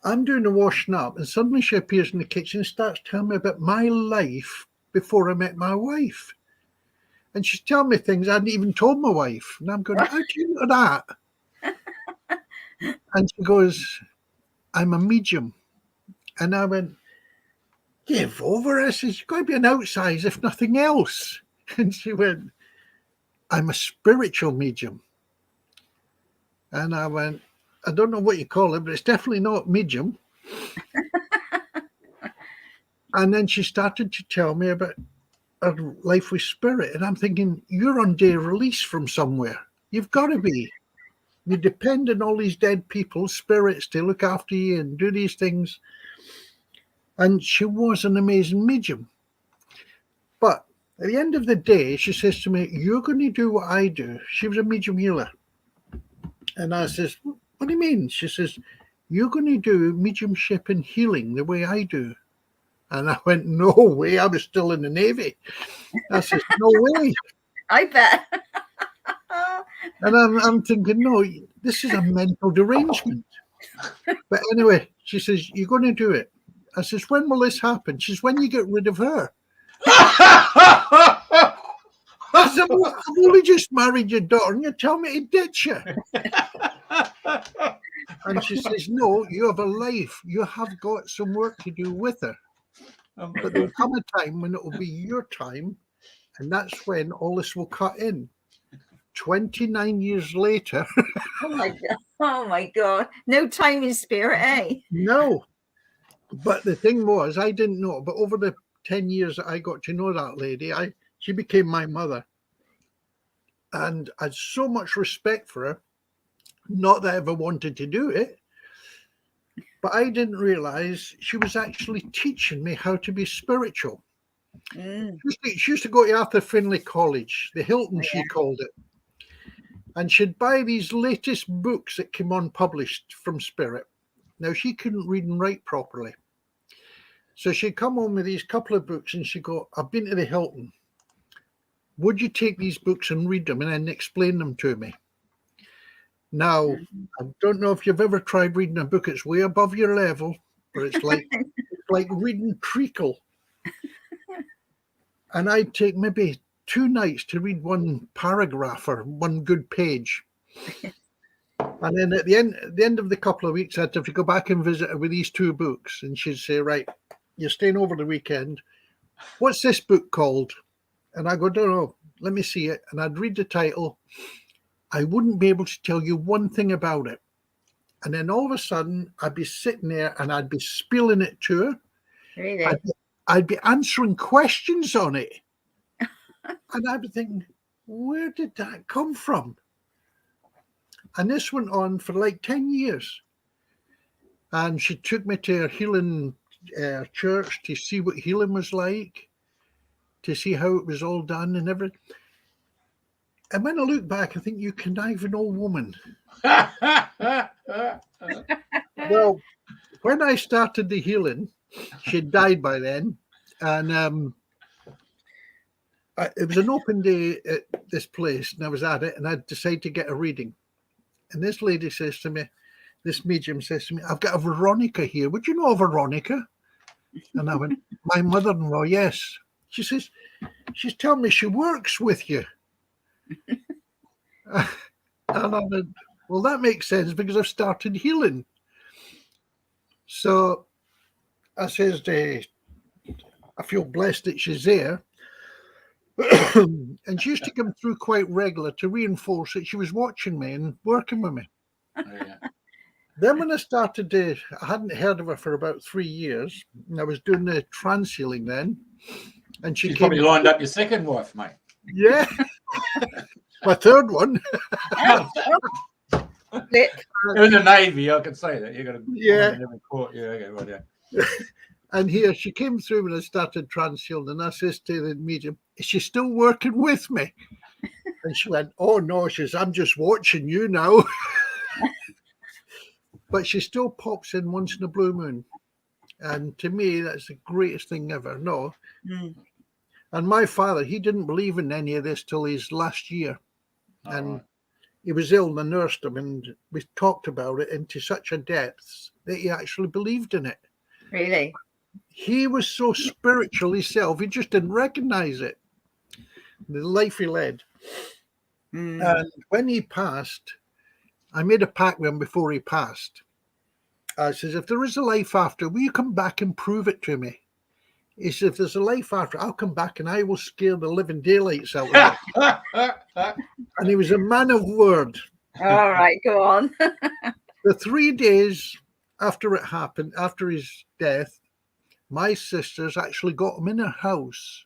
I'm doing the washing up, and suddenly she appears in the kitchen and starts telling me about my life before I met my wife. And she's telling me things I hadn't even told my wife. And I'm going, how do you know that? And she goes, I'm a medium. And I went, give over. I said, you've got to be an outsize, if nothing else. And she went, I'm a spiritual medium. And I went, I don't know what you call it, but it's definitely not medium. And then she started to tell me about her life with spirit. And I'm thinking, you're on day release from somewhere. You've got to be. You depend on all these dead people's spirits to look after you and do these things. And she was an amazing medium. But at the end of the day, she says to me, you're going to do what I do. She was a medium healer. And I says, what do you mean? She says, you're going to do mediumship and healing the way I do. And I went, no way. I was still in the Navy. I says, no way. I bet. And I'm thinking, no, this is a mental derangement. But anyway, she says, you're going to do it. I says, when will this happen? She says, when you get rid of her. I said, well, I've only just married your daughter and you tell me to ditch her. And she says, no, you have a life. You have got some work to do with her. But there'll come a time when it will be your time, and that's when all this will cut in. 29 years later. Oh my God. Oh my God. No time in spirit, eh? No. But the thing was, I didn't know. But over the 10 years that I got to know that lady, she became my mother. And I had so much respect for her. Not that I ever wanted to do it. But I didn't realize she was actually teaching me how to be spiritual. Mm. She used to go to Arthur Findlay College, the Hilton, she called it. And she'd buy these latest books that came unpublished from Spirit. Now, she couldn't read and write properly. So she'd come home with these couple of books and she'd go, I've been to the Hilton. Would you take these books and read them and then explain them to me? Now, I don't know if you've ever tried reading a book. It's way above your level, but it's like reading treacle. And I'd take maybe 2 nights to read one paragraph or one good page. And then at the end of the couple of weeks, I'd have to go back and visit her with these 2 books. And she'd say, right, you're staying over the weekend. What's this book called? And I go, don't know, let me see it. And I'd read the title. I wouldn't be able to tell you one thing about it. And then all of a sudden, I'd be sitting there and I'd be spilling it to her. Really? I'd be answering questions on it. And I'd be thinking, where did that come from? And this went on for like 10 years. And she took me to her healing church to see what healing was like, to see how it was all done and everything. And when I look back, I think, you conniving old woman. Well, when I started the healing, she'd died by then. And it was an open day at this place, and I was at it, and I decided to get a reading. And this lady says to me, this medium says to me, I've got a Veronica here. Would you know a Veronica? And I went, my mother-in-law, yes. She says, she's telling me she works with you. And I went, well, that makes sense because I've started healing. So I says, I feel blessed that she's there. And she used to come through quite regular to reinforce that she was watching me and working with me. Oh, yeah. Then when I started I hadn't heard of her for about 3 years, and I was doing the trance healing then. And She's probably lined up your second wife, mate. Yeah. My third one. In the Navy, I can say that. You've got to Yeah. in every court. Yeah, okay, right, yeah. And here she came through when I started trance healing, and I says to the medium, "Is she still working with me?" And she went, "Oh no," she says, "I'm just watching you now." But she still pops in once in a blue moon. And to me, that's the greatest thing ever. No. And my father, he didn't believe in any of this till his last year. And he was ill and I nursed him, and we talked about it into such a depth that he actually believed in it. Really? He was so spiritual himself, he just didn't recognize it, the life he led. And when he passed, I made a pact with him before he passed. I says, "If there is a life after, will you come back and prove it to me?" He said, "If there's a life after, I'll come back and I will scare the living daylights out of it." And he was a man of word. All right, go on. The 3 days after it happened, after his death, my sisters actually got him in her house.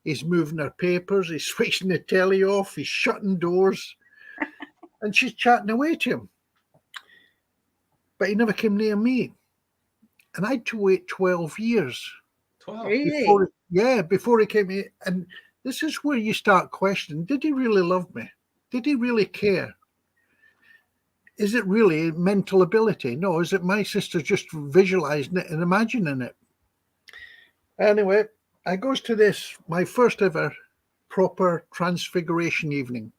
He's moving her papers, he's switching the telly off, he's shutting doors, and she's chatting away to him. But he never came near me. And I had to wait 12 years. 12. Really? Before he came here. And this is where you start questioning, did he really love me? Did he really care? Is it really mental ability? No, is it my sister just visualizing it and imagining it? Anyway, I goes to this, my first ever proper transfiguration evening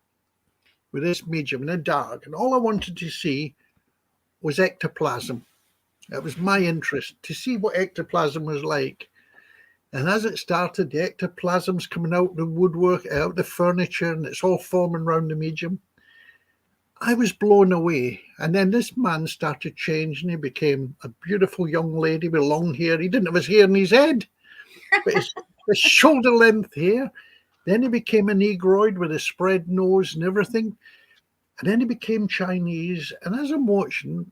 with this medium in the dark. And all I wanted to see was ectoplasm. That was my interest, to see what ectoplasm was like. And as it started, the ectoplasm's coming out the woodwork, out the furniture, and it's all forming around the medium. I was blown away. And then this man started changing. He became a beautiful young lady with long hair. He didn't have his hair in his head, but his shoulder length hair. Then he became a Negroid with a spread nose and everything. And then he became Chinese. And as I'm watching,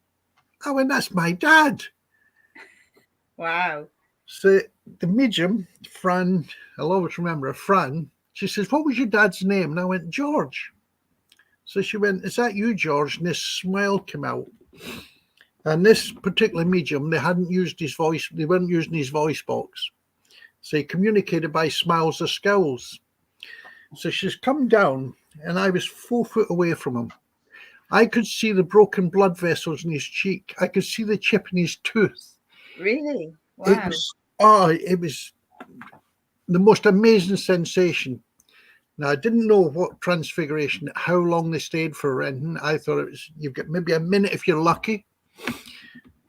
I went, "That's my dad." Wow. So the medium, Fran, I'll always remember her, Fran, she says, "What was your dad's name?" And I went, "George." So she went, "Is that you, George?" And this smile came out. And this particular medium, they hadn't used his voice, they weren't using his voice box. So he communicated by smiles or scowls. So she's come down, and I was 4 foot away from him. I could see the broken blood vessels in his cheek. I could see the chip in his tooth. Really? Wow. It was the most amazing sensation. Now, I didn't know what transfiguration, how long they stayed for or anything. I thought it was, you've got maybe a minute if you're lucky.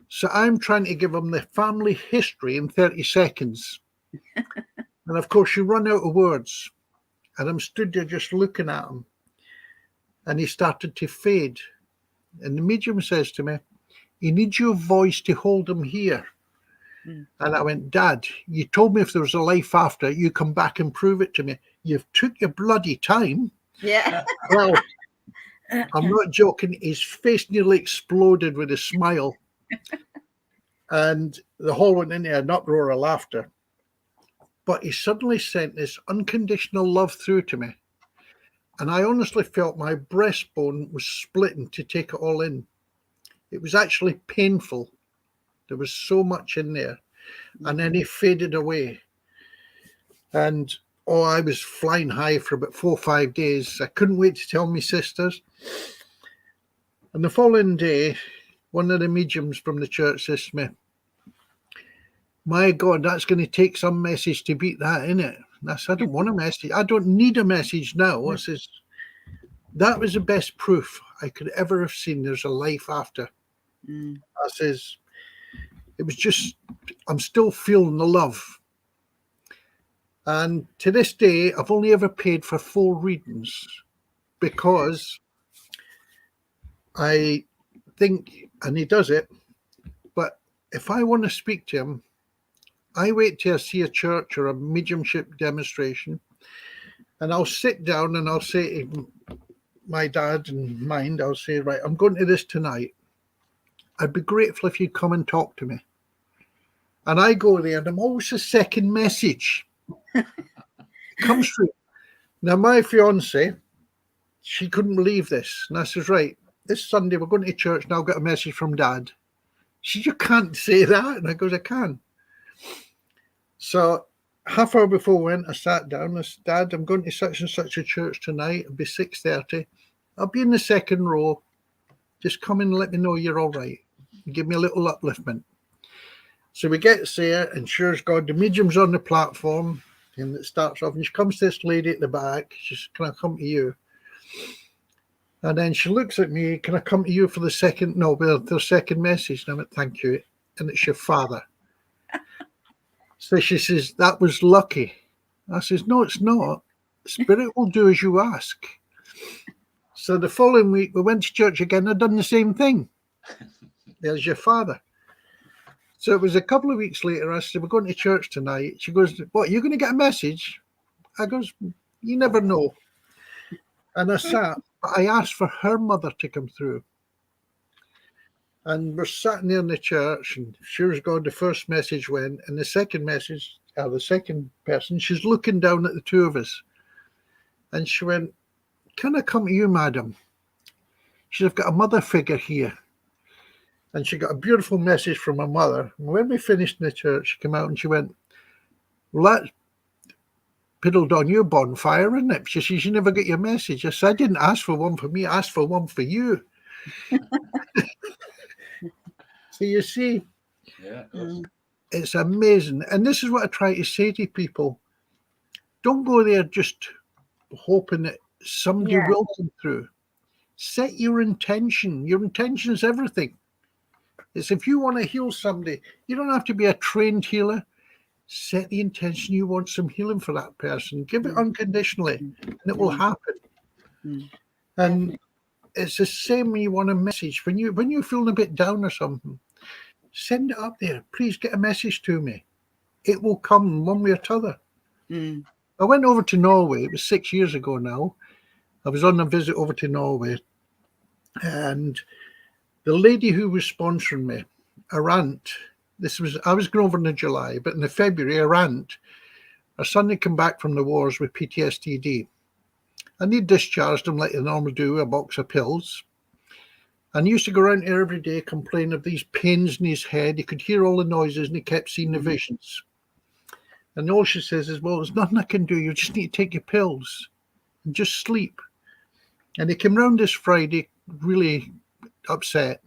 So I'm trying to give them the family history in 30 seconds. And of course, you run out of words. And I'm stood there just looking at him. And he started to fade. And the medium says to me, "You need your voice to hold him here." And I went, "Dad, you told me if there was a life after, you come back and prove it to me. You've took your bloody time." Yeah. Well, I'm not joking. His face nearly exploded with a smile. And the whole went in there, an uproar of laughter. But he suddenly sent this unconditional love through to me. And I honestly felt my breastbone was splitting to take it all in. It was actually painful. There was so much in there. And then he faded away. And I was flying high for about 4 or 5 days. I couldn't wait to tell my sisters. And the following day, one of the mediums from the church says to me, "My God, that's going to take some message to beat that, innit?" And I said, "I don't want a message. I don't need a message now." I says, "That was the best proof I could ever have seen there's a life after." I says, it was just, I'm still feeling the love. And to this day, I've only ever paid for 4 readings because I think, and he does it, but if I want to speak to him, I wait till I see a church or a mediumship demonstration, and I'll sit down and I'll say to my dad and mine, I'll say, "Right, I'm going to this tonight. I'd be grateful if you'd come and talk to me." And I go there and I'm always the second message. It comes through. Now, my fiance, she couldn't believe this. And I says, "Right, this Sunday we're going to church and I'll get a message from Dad." She said, "You can't say that." And I goes, "I can." So half hour before we went, I sat down. I said, Dad, I'm going to such and such a church tonight. It'll be 6:30. I'll be in the second row. Just come in and let me know you're all right. Give me a little upliftment. So we get there, and sure as God, the medium's on the platform, and it starts off, and she comes to this lady at the back. She says, can I come to you? And then she looks at me, can I come to you for the second message? And I went, thank you. And it's your father. So she says, that was lucky. I says, no, it's not. Spirit will do as you ask. So the following week, we went to church again. I'd done the same thing. There's your father. So it was a couple of weeks later. I said, we're going to church tonight. She goes, what, you're going to get a message? I goes, you never know. And I sat. I asked for her mother to come through. And we're sitting there in the church, and sure as God, the first message went, and the second person, she's looking down at the two of us. And she went, can I come to you, madam? She said, I've got a mother figure here. And she got a beautiful message from her mother. And when we finished in the church, she came out and she went, well, that piddled on your bonfire, isn't it? She says, you never get your message. I said, I didn't ask for one for me. I asked for one for you. So you see, Yeah. it's amazing. And this is what I try to say to people. Don't go there just hoping that somebody will come through. Set your intention. Your intention is everything. It's if you want to heal somebody, you don't have to be a trained healer. Set the intention you want some healing for that person. Give it unconditionally, and it will happen. And it's the same when you want a message. When you're feeling a bit down or something, send it up there. Please get a message to me. It will come one way or t'other. I went over to Norway. It was 6 years ago now. I was on a visit over to Norway, and the lady who was sponsoring me, her aunt, I was going over in July, but in the February, her aunt, her son had come back from the wars with PTSD. And he discharged him like they normally do, a box of pills. And he used to go around here every day complaining of these pains in his head. He could hear all the noises and he kept seeing the visions. And all she says is, well, there's nothing I can do. You just need to take your pills and just sleep. And he came round this Friday really upset.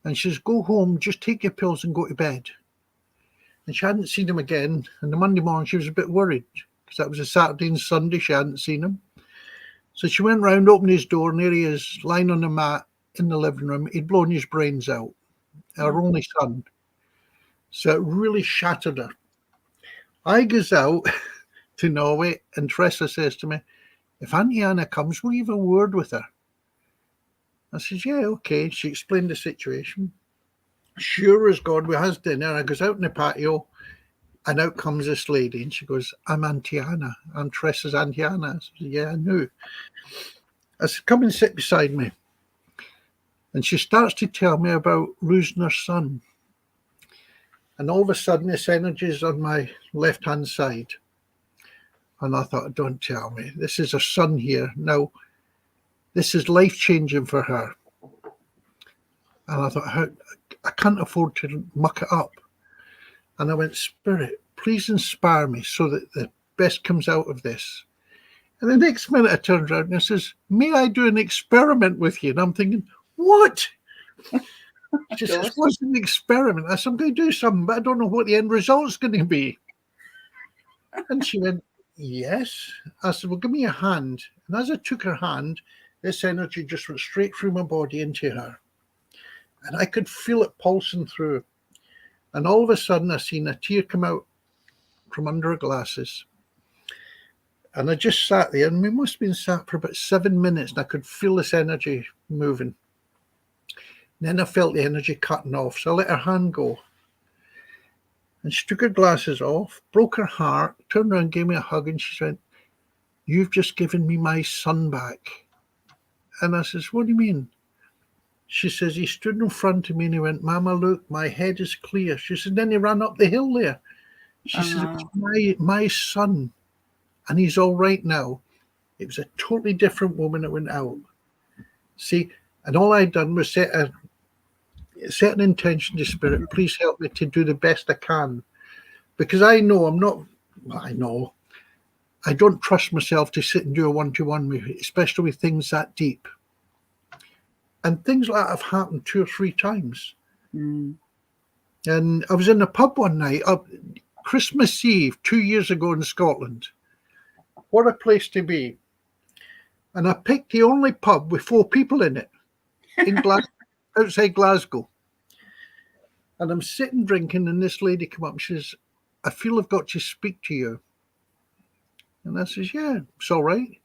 And she says, go home, just take your pills and go to bed. And she hadn't seen him again. And the Monday morning, she was a bit worried because that was a Saturday and Sunday. She hadn't seen him. So she went round, opened his door, and there he is, lying on the mat in the living room. He'd blown his brains out, our only son. So it really shattered her. I goes out to Norway, and Teresa says to me, if Auntie Anna comes, will you have a word with her? I says, yeah, okay. She explained the situation. Sure as God, we has dinner. I goes out in the patio, and out comes this lady, and she goes, I'm Auntie Anna. I'm Teresa's Auntie Anna. I said, yeah, I knew. I said, come and sit beside me. And she starts to tell me about losing her son. And all of a sudden, this energy is on my left-hand side. And I thought, don't tell me. This is her son here. Now, this is life-changing for her. And I thought, I can't afford to muck it up. And I went, Spirit, please inspire me so that the best comes out of this. And the next minute I turned around and I says, may I do an experiment with you? And I'm thinking, what? She says, what's an experiment? I said, I'm going to do something, but I don't know what the end result's going to be. And she went, yes. I said, well, give me a hand. And as I took her hand, this energy just went straight through my body into her. And I could feel it pulsing through. And all of a sudden, I seen a tear come out from under her glasses. And I just sat there, and we must have been sat for about 7 minutes, and I could feel this energy moving. And then I felt the energy cutting off, so I let her hand go. And she took her glasses off, broke her heart, turned around, gave me a hug, and she said, you've just given me my son back. And I says, what do you mean? She says, he stood in front of me and he went, Mama, look, my head is clear. She said, then he ran up the hill there. She says, it's my son, and he's all right now. It was a totally different woman that went out. See, and all I'd done was set an intention to Spirit, please help me to do the best I can because I know I don't trust myself to sit and do a one-to-one with you, especially with things that deep. And things like that have happened 2 or 3 times. Mm. And I was in a pub one night, Christmas Eve, 2 years ago in Scotland. What a place to be. And I picked the only pub with 4 people in it, in outside Glasgow. And I'm sitting drinking, and this lady came up and she says, I feel I've got to speak to you. And I says, yeah, it's all right.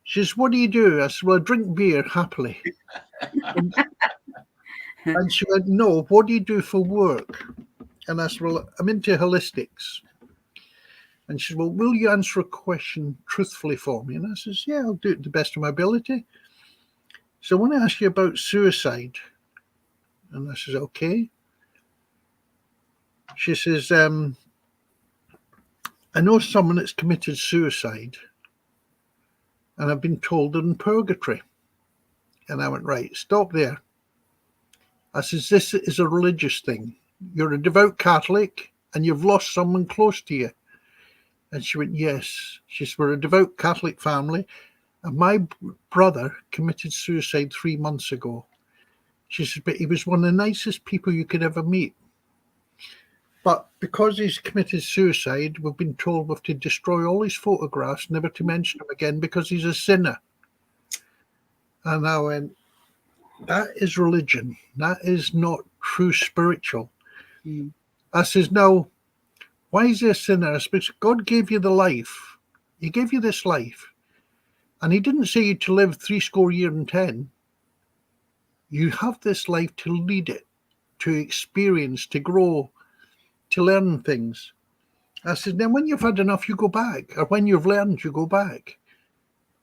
She says, what do you do? I said, well, I drink beer happily. And she went, no, what do you do for work? And I said, well, I'm into holistics. And she said, well, will you answer a question truthfully for me? And I says, yeah, I'll do it to the best of my ability. So I want to ask you about suicide. And I says, okay. She says, I know someone that's committed suicide, and I've been told they're in purgatory. And I went, right, stop there. I says, this is a religious thing. You're a devout Catholic and you've lost someone close to you. And she went, yes. She said, we're a devout Catholic family, and my brother committed suicide 3 months ago. She said, but he was one of the nicest people you could ever meet. But because he's committed suicide, we've been told we have to destroy all his photographs, never to mention him again, because he's a sinner. And I went, that is religion. That is not true spiritual. Mm. I says, no, why is he a sinner? I said, because God gave you the life. He gave you this life. And he didn't say you to live 70 years and 10. You have this life to lead it, to experience, to grow, to learn things. I said, then when you've had enough, you go back. Or when you've learned, you go back.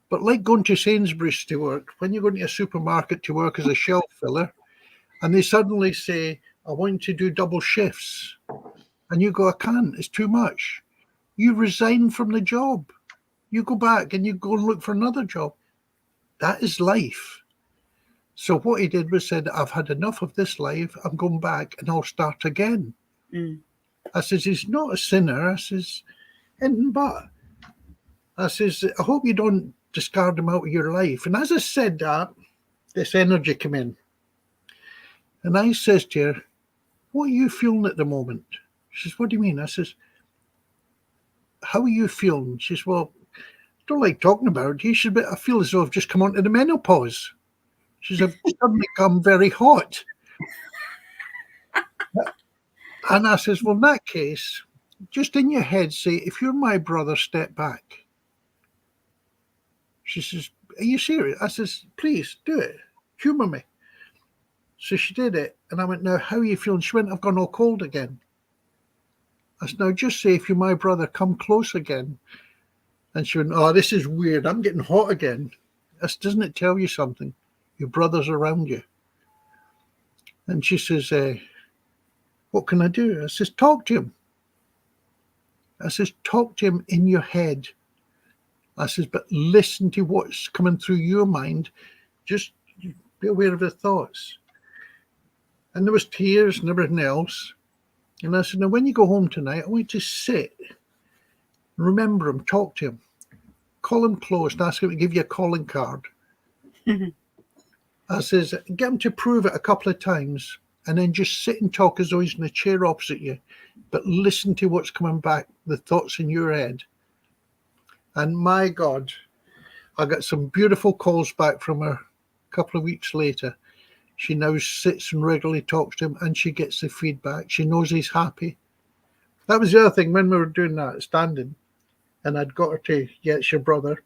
But like going to Sainsbury's to work, when you go into a supermarket to work as a shelf filler, and they suddenly say, I want you to do double shifts. And you go, I can't, it's too much. You resign from the job. You go back and you go and look for another job. That is life. So what he did was said, I've had enough of this life. I'm going back and I'll start again. Mm. I says, he's not a sinner. I says, anything but. I says, I hope you don't discard him out of your life. And as I said that, this energy came in. And I says to her, what are you feeling at the moment? She says, what do you mean? I says, how are you feeling? She says, well, I don't like talking about it. He said, but I feel as though I've just come onto the menopause. She says, I've suddenly become very hot. And I says, well, in that case, just in your head, say, if you're my brother, step back. She says, are you serious? I says, please do it. Humour me. So she did it. And I went, now, how are you feeling? She went, I've gone all cold again. I said, now, just say, if you're my brother, come close again. And she went, oh, this is weird. I'm getting hot again. I said, doesn't it tell you something? Your brother's around you. And she says, what can I do? I says, talk to him. I says, talk to him in your head. I says, but listen to what's coming through your mind. Just be aware of the thoughts. And there was tears and everything else. And I said, now when you go home tonight, I want you to sit, remember him, talk to him, call him close and ask him to give you a calling card. I says, get him to prove it a couple of times and then just sit and talk as though he's in a chair opposite you, but listen to what's coming back, the thoughts in your head. And my God, I got some beautiful calls back from her a couple of weeks later. She now sits and regularly talks to him and she gets the feedback. She knows he's happy. That was the other thing when we were doing that, standing, and I'd got her to, yeah, it's your brother.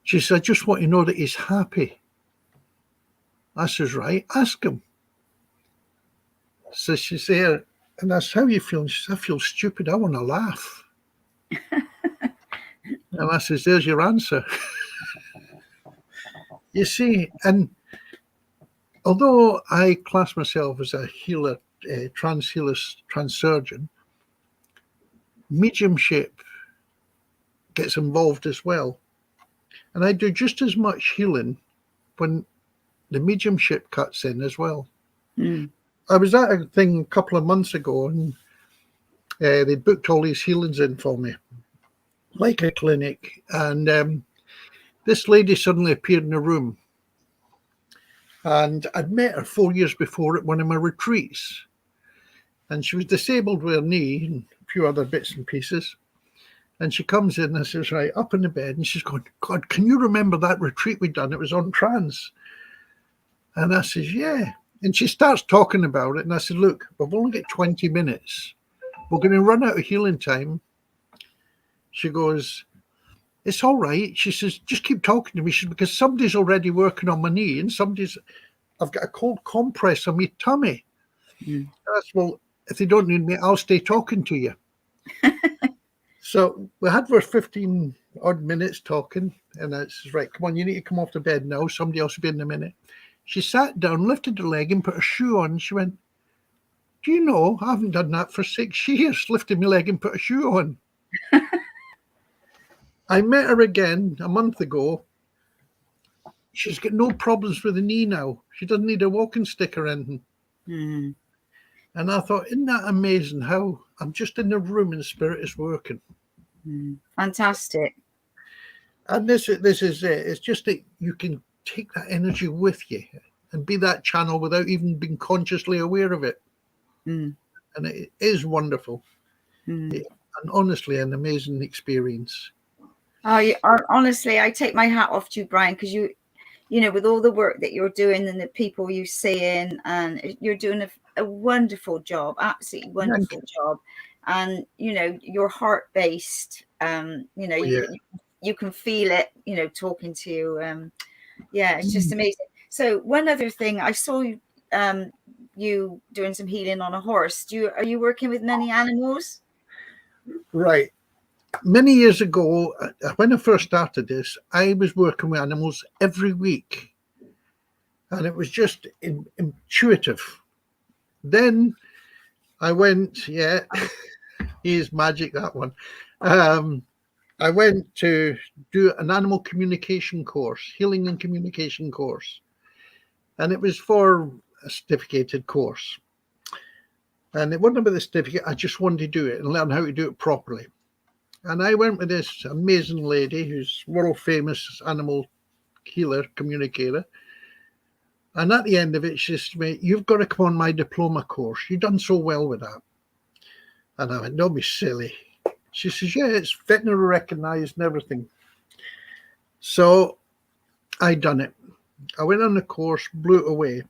She said, I just want to know that he's happy. I says, right, ask him. So she's there, and I said, how are you feeling? She says, I feel stupid. I want to laugh. And I says, there's your answer. You see, and although I class myself as a healer, trance healer, trance surgeon, mediumship gets involved as well. And I do just as much healing when the mediumship cuts in as well. Mm. I was at a thing a couple of months ago, and They booked all these healings in for me, like a clinic. And this lady suddenly appeared in the room. And I'd met her 4 years before at one of my retreats. And she was disabled with her knee and a few other bits and pieces. And she comes in and I says, right, up in the bed. And she's going, God, can you remember that retreat we'd done? It was on trance. And I says, yeah. And she starts talking about it. And I said, look, we've only got 20 minutes. We're going to run out of healing time. She goes, it's all right. She says, just keep talking to me. She says, because somebody's already working on my knee and I've got a cold compress on my tummy. Mm. I said, well, if they don't need me, I'll stay talking to you. So we had for 15 odd minutes talking. And I says, right, come on, you need to come off the bed now. Somebody else will be in a minute. She sat down, lifted her leg and put her shoe on. She went, do you know, I haven't done that for 6 years, lifted my leg and put a shoe on. I met her again a month ago. She's got no problems with the knee now. She doesn't need a walking stick or anything. Mm. And I thought, isn't that amazing how I'm just in the room and the spirit is working? Mm. Fantastic. And this is it. It's just that you can take that energy with you and be that channel without even being consciously aware of it. Mm. And it is wonderful. Mm. And honestly, an amazing experience. Oh, honestly, I take my hat off to you, Brian, because you know, with all the work that you're doing and the people you see in, and you're doing a wonderful job, absolutely wonderful job. And, you know, you're heart-based, you know, you can feel it, you know, talking to you. Yeah, it's just amazing. So one other thing, I saw you, you doing some healing on a horse. Are you working with many animals? Right. Many years ago, when I first started this, I was working with animals every week. And it was just intuitive. Then I went, he's magic, that one. I went to do an animal communication course, healing and communication course. And it was for a certificated course. And it wasn't about the certificate. I just wanted to do it and learn how to do it properly. And I went with this amazing lady who's world famous animal healer, communicator. And at the end of it, she said to me, you've got to come on my diploma course. You've done so well with that. And I went, don't be silly. She says, yeah, it's veterinary recognized and everything. So I done it. I went on the course, blew it away.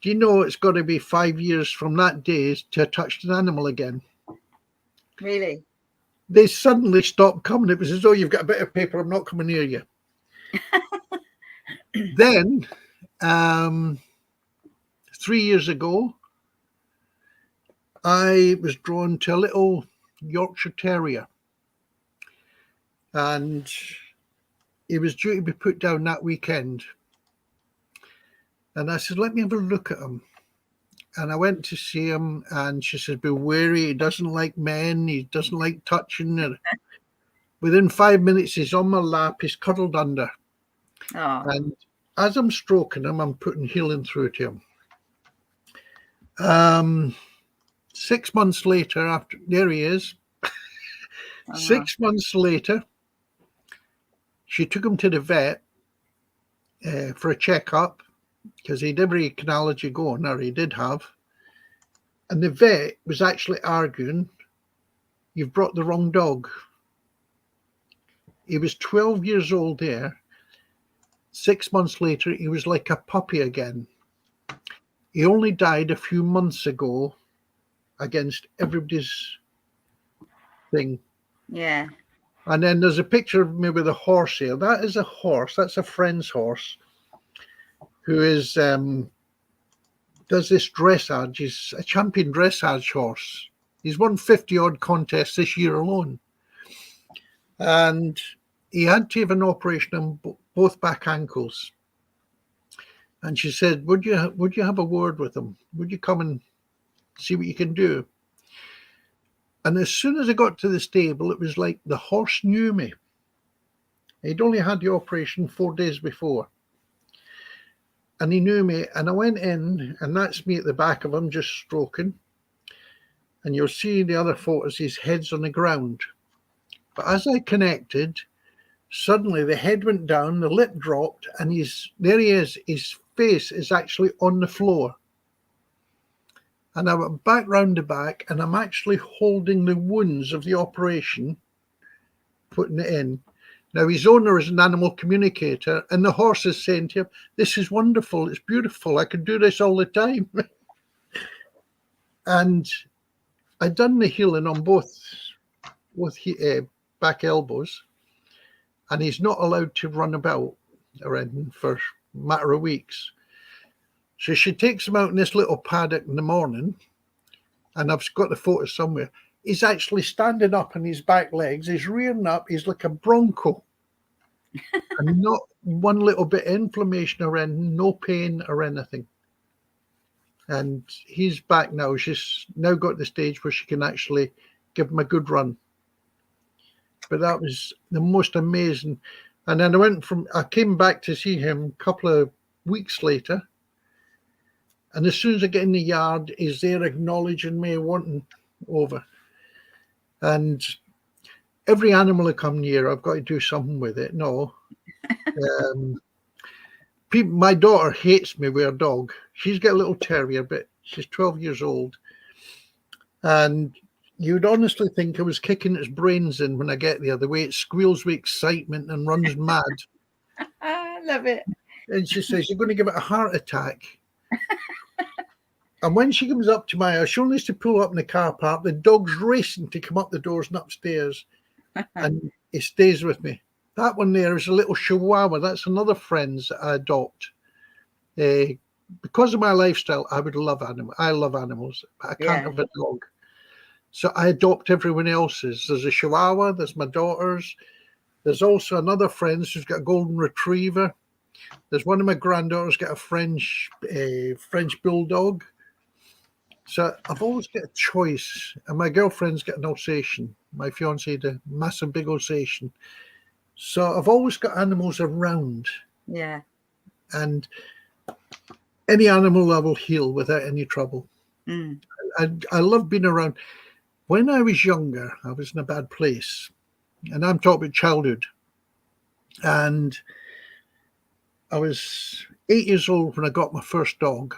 Do you know it's got to be 5 years from that day to touch an animal again? Really? They suddenly stopped coming. It was as though you've got a bit of paper, I'm not coming near you. Then, 3 years ago, I was drawn to a little Yorkshire Terrier. And he was due to be put down that weekend. And I said, let me have a look at him. And I went to see him, and she says, be wary, he doesn't like men, he doesn't like touching. And within 5 minutes, he's on my lap, he's cuddled under. Oh. And as I'm stroking him, I'm putting healing through to him. 6 months later, there he is. 6 months later, she took him to the vet for a checkup because he'd every canalogy going, or he did have. And the vet was actually arguing, you've brought the wrong dog. He was 12 years old there. 6 months later, he was like a puppy again. He only died a few months ago against everybody's thing. Yeah. And then there's a picture of me with a horse here. That is a horse. That's a friend's horse who is does this dressage. He's a champion dressage horse. He's won 50 odd contests this year alone. And he had to have an operation on both back ankles. And she said, would you have a word with him? Would you come and see what you can do? And as soon as I got to the stable, it was like the horse knew me. He'd only had the operation 4 days before. And he knew me. And I went in, and that's me at the back of him, just stroking. And you'll see the other photos, his head's on the ground. But as I connected, suddenly the head went down, the lip dropped, and there he is. His face is actually on the floor. And I went back round the back, and I'm actually holding the wounds of the operation, putting it in. Now, his owner is an animal communicator, and the horse is saying to him, "This is wonderful, it's beautiful, I could do this all the time." And I'd done the healing on both back elbows, and he's not allowed to run about or anything for a matter of weeks. So she takes him out in this little paddock in the morning, and I've got the photo somewhere. He's actually standing up on his back legs. He's rearing up. He's like a bronco. And not one little bit of inflammation or anything, no pain or anything. And he's back now. She's now got the stage where she can actually give him a good run. But that was the most amazing. And then I came back to see him a couple of weeks later. And as soon as I get in the yard, he's there acknowledging me, wanting over. And every animal I come near, I've got to do something with it. No. My daughter hates me with a dog. She's got a little terrier, but she's 12 years old. And you'd honestly think I was kicking its brains in when I get there, the way it squeals with excitement and runs mad. I love it. And she says, "You're going to give it a heart attack." And when she comes up to my house, she only has to pull up in the car park. The dog's racing to come up the doors and upstairs. And he stays with me. That one there is a little Chihuahua. That's another friend's I adopt. Because of my lifestyle, I love animals. But I can't have a dog. So I adopt everyone else's. There's a Chihuahua. There's my daughter's. There's also another friend who's got a golden retriever. There's one of my granddaughters got a French bulldog. So I've always got a choice. And my girlfriend's got an Alsatian. My fiance had a massive big Alsatian. So I've always got animals around. Yeah. And any animal I will heal without any trouble. Mm. I love being around. When I was younger, I was in a bad place. And I'm talking about childhood. And I was 8 years old when I got my first dog.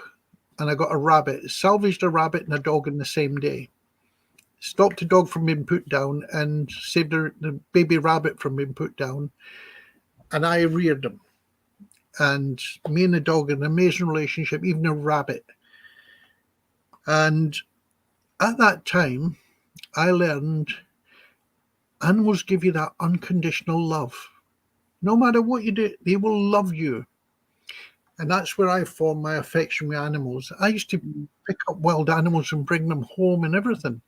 And I got a rabbit, salvaged a rabbit and a dog in the same day. Stopped the dog from being put down and saved the baby rabbit from being put down. And I reared them. And me and the dog had an amazing relationship, even a rabbit. And at that time, I learned animals give you that unconditional love. No matter what you do, they will love you. And that's where I formed my affection with animals. I used to pick up wild animals and bring them home and everything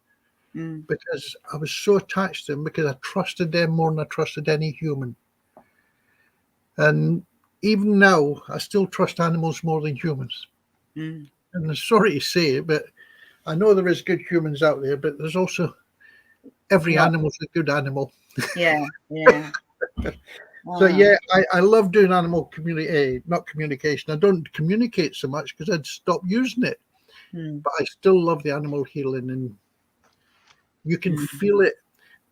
because I was so attached to them, because I trusted them more than I trusted any human. And even now, I still trust animals more than humans. And I'm sorry to say it, but I know there is good humans out there, but there's also every animal's a good animal. Yeah. So yeah, I love doing animal not communication. I don't communicate so much because I'd stop using it. But I still love the animal healing, and you can feel it.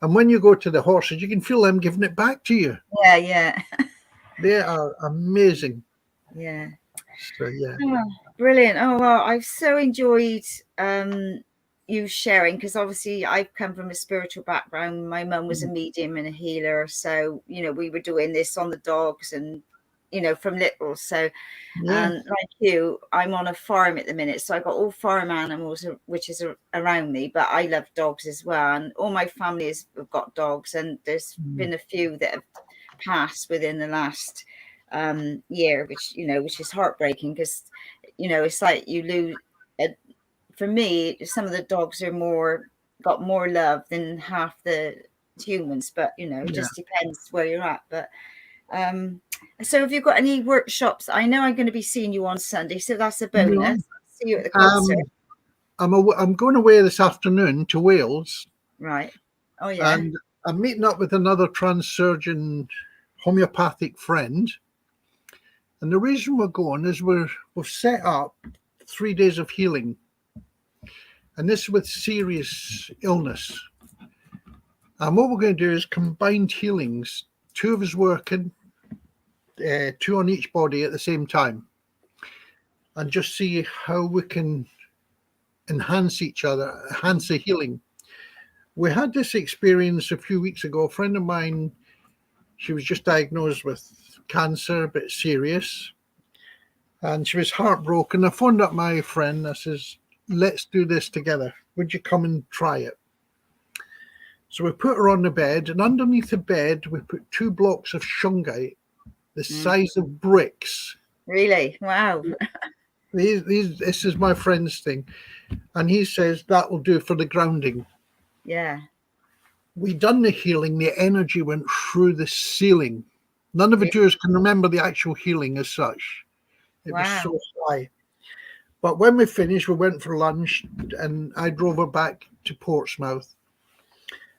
And when you go to the horses, you can feel them giving it back to you. Yeah. They are amazing. Yeah. So yeah. Oh, brilliant. Oh well, I've so enjoyed you sharing, because obviously I've come from a spiritual background. My mum was a medium and a healer, so we were doing this on the dogs and from little. So like you, I'm on a farm at the minute, so I got all farm animals which is around me, but I love dogs as well, and all my family have got dogs, and there's been a few that have passed within the last year, which is heartbreaking, because it's like you lose for me, some of the dogs are got more love than half the humans, but it just depends where you're at. But so have you got any workshops? I know I'm going to be seeing you on Sunday, so that's a bonus. See you at the concert. I'm going away this afternoon to Wales. Right. Oh yeah. And I'm meeting up with another trance surgeon, homeopathic friend. And the reason we're going is we've set up 3 days of healing. and this is with serious illness. And what we're going to do is combined healings, 2 of us working, 2 on each body at the same time, and just see how we can enhance each other, enhance the healing. We had this experience a few weeks ago. A friend of mine, she was just diagnosed with cancer, a bit serious, and she was heartbroken. I phoned up my friend. I says, let's do this together. Would you come and try it? So we put her on the bed, and underneath the bed, we put 2 blocks of shungite, the size of bricks. Really? Wow. This is my friend's thing. And he says that will do for the grounding. Yeah. We done the healing. The energy went through the ceiling. None of the viewers can remember the actual healing as such. It was so high. But when we finished, we went for lunch, and I drove her back to Portsmouth.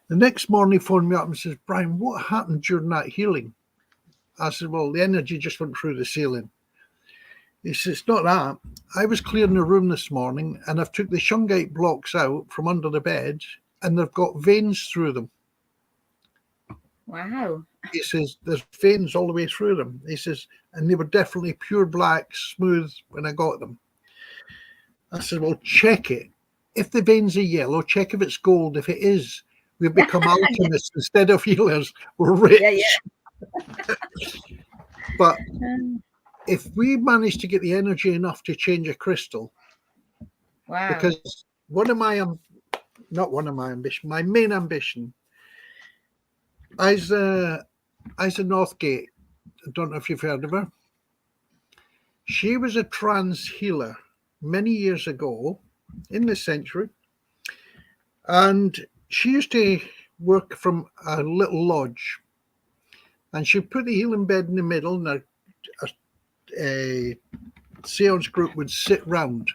The next morning, he phoned me up and says, Brian, what happened during that healing? I said, well, the energy just went through the ceiling. He says, it's not that. I was clearing the room this morning, and I've took the shungite blocks out from under the bed, and they've got veins through them. Wow. He says, there's veins all the way through them. He says, and they were definitely pure black, smooth when I got them. I said, well, check it. If the veins are yellow, check if it's gold. If it is, we've become alchemists instead of healers. We're rich. Yeah. But if we manage to get the energy enough to change a crystal, because my main ambition, Isa Northgate, I don't know if you've heard of her. She was a trance healer many years ago in this century, and she used to work from a little lodge, and she put the healing bed in the middle, and a seance group would sit round,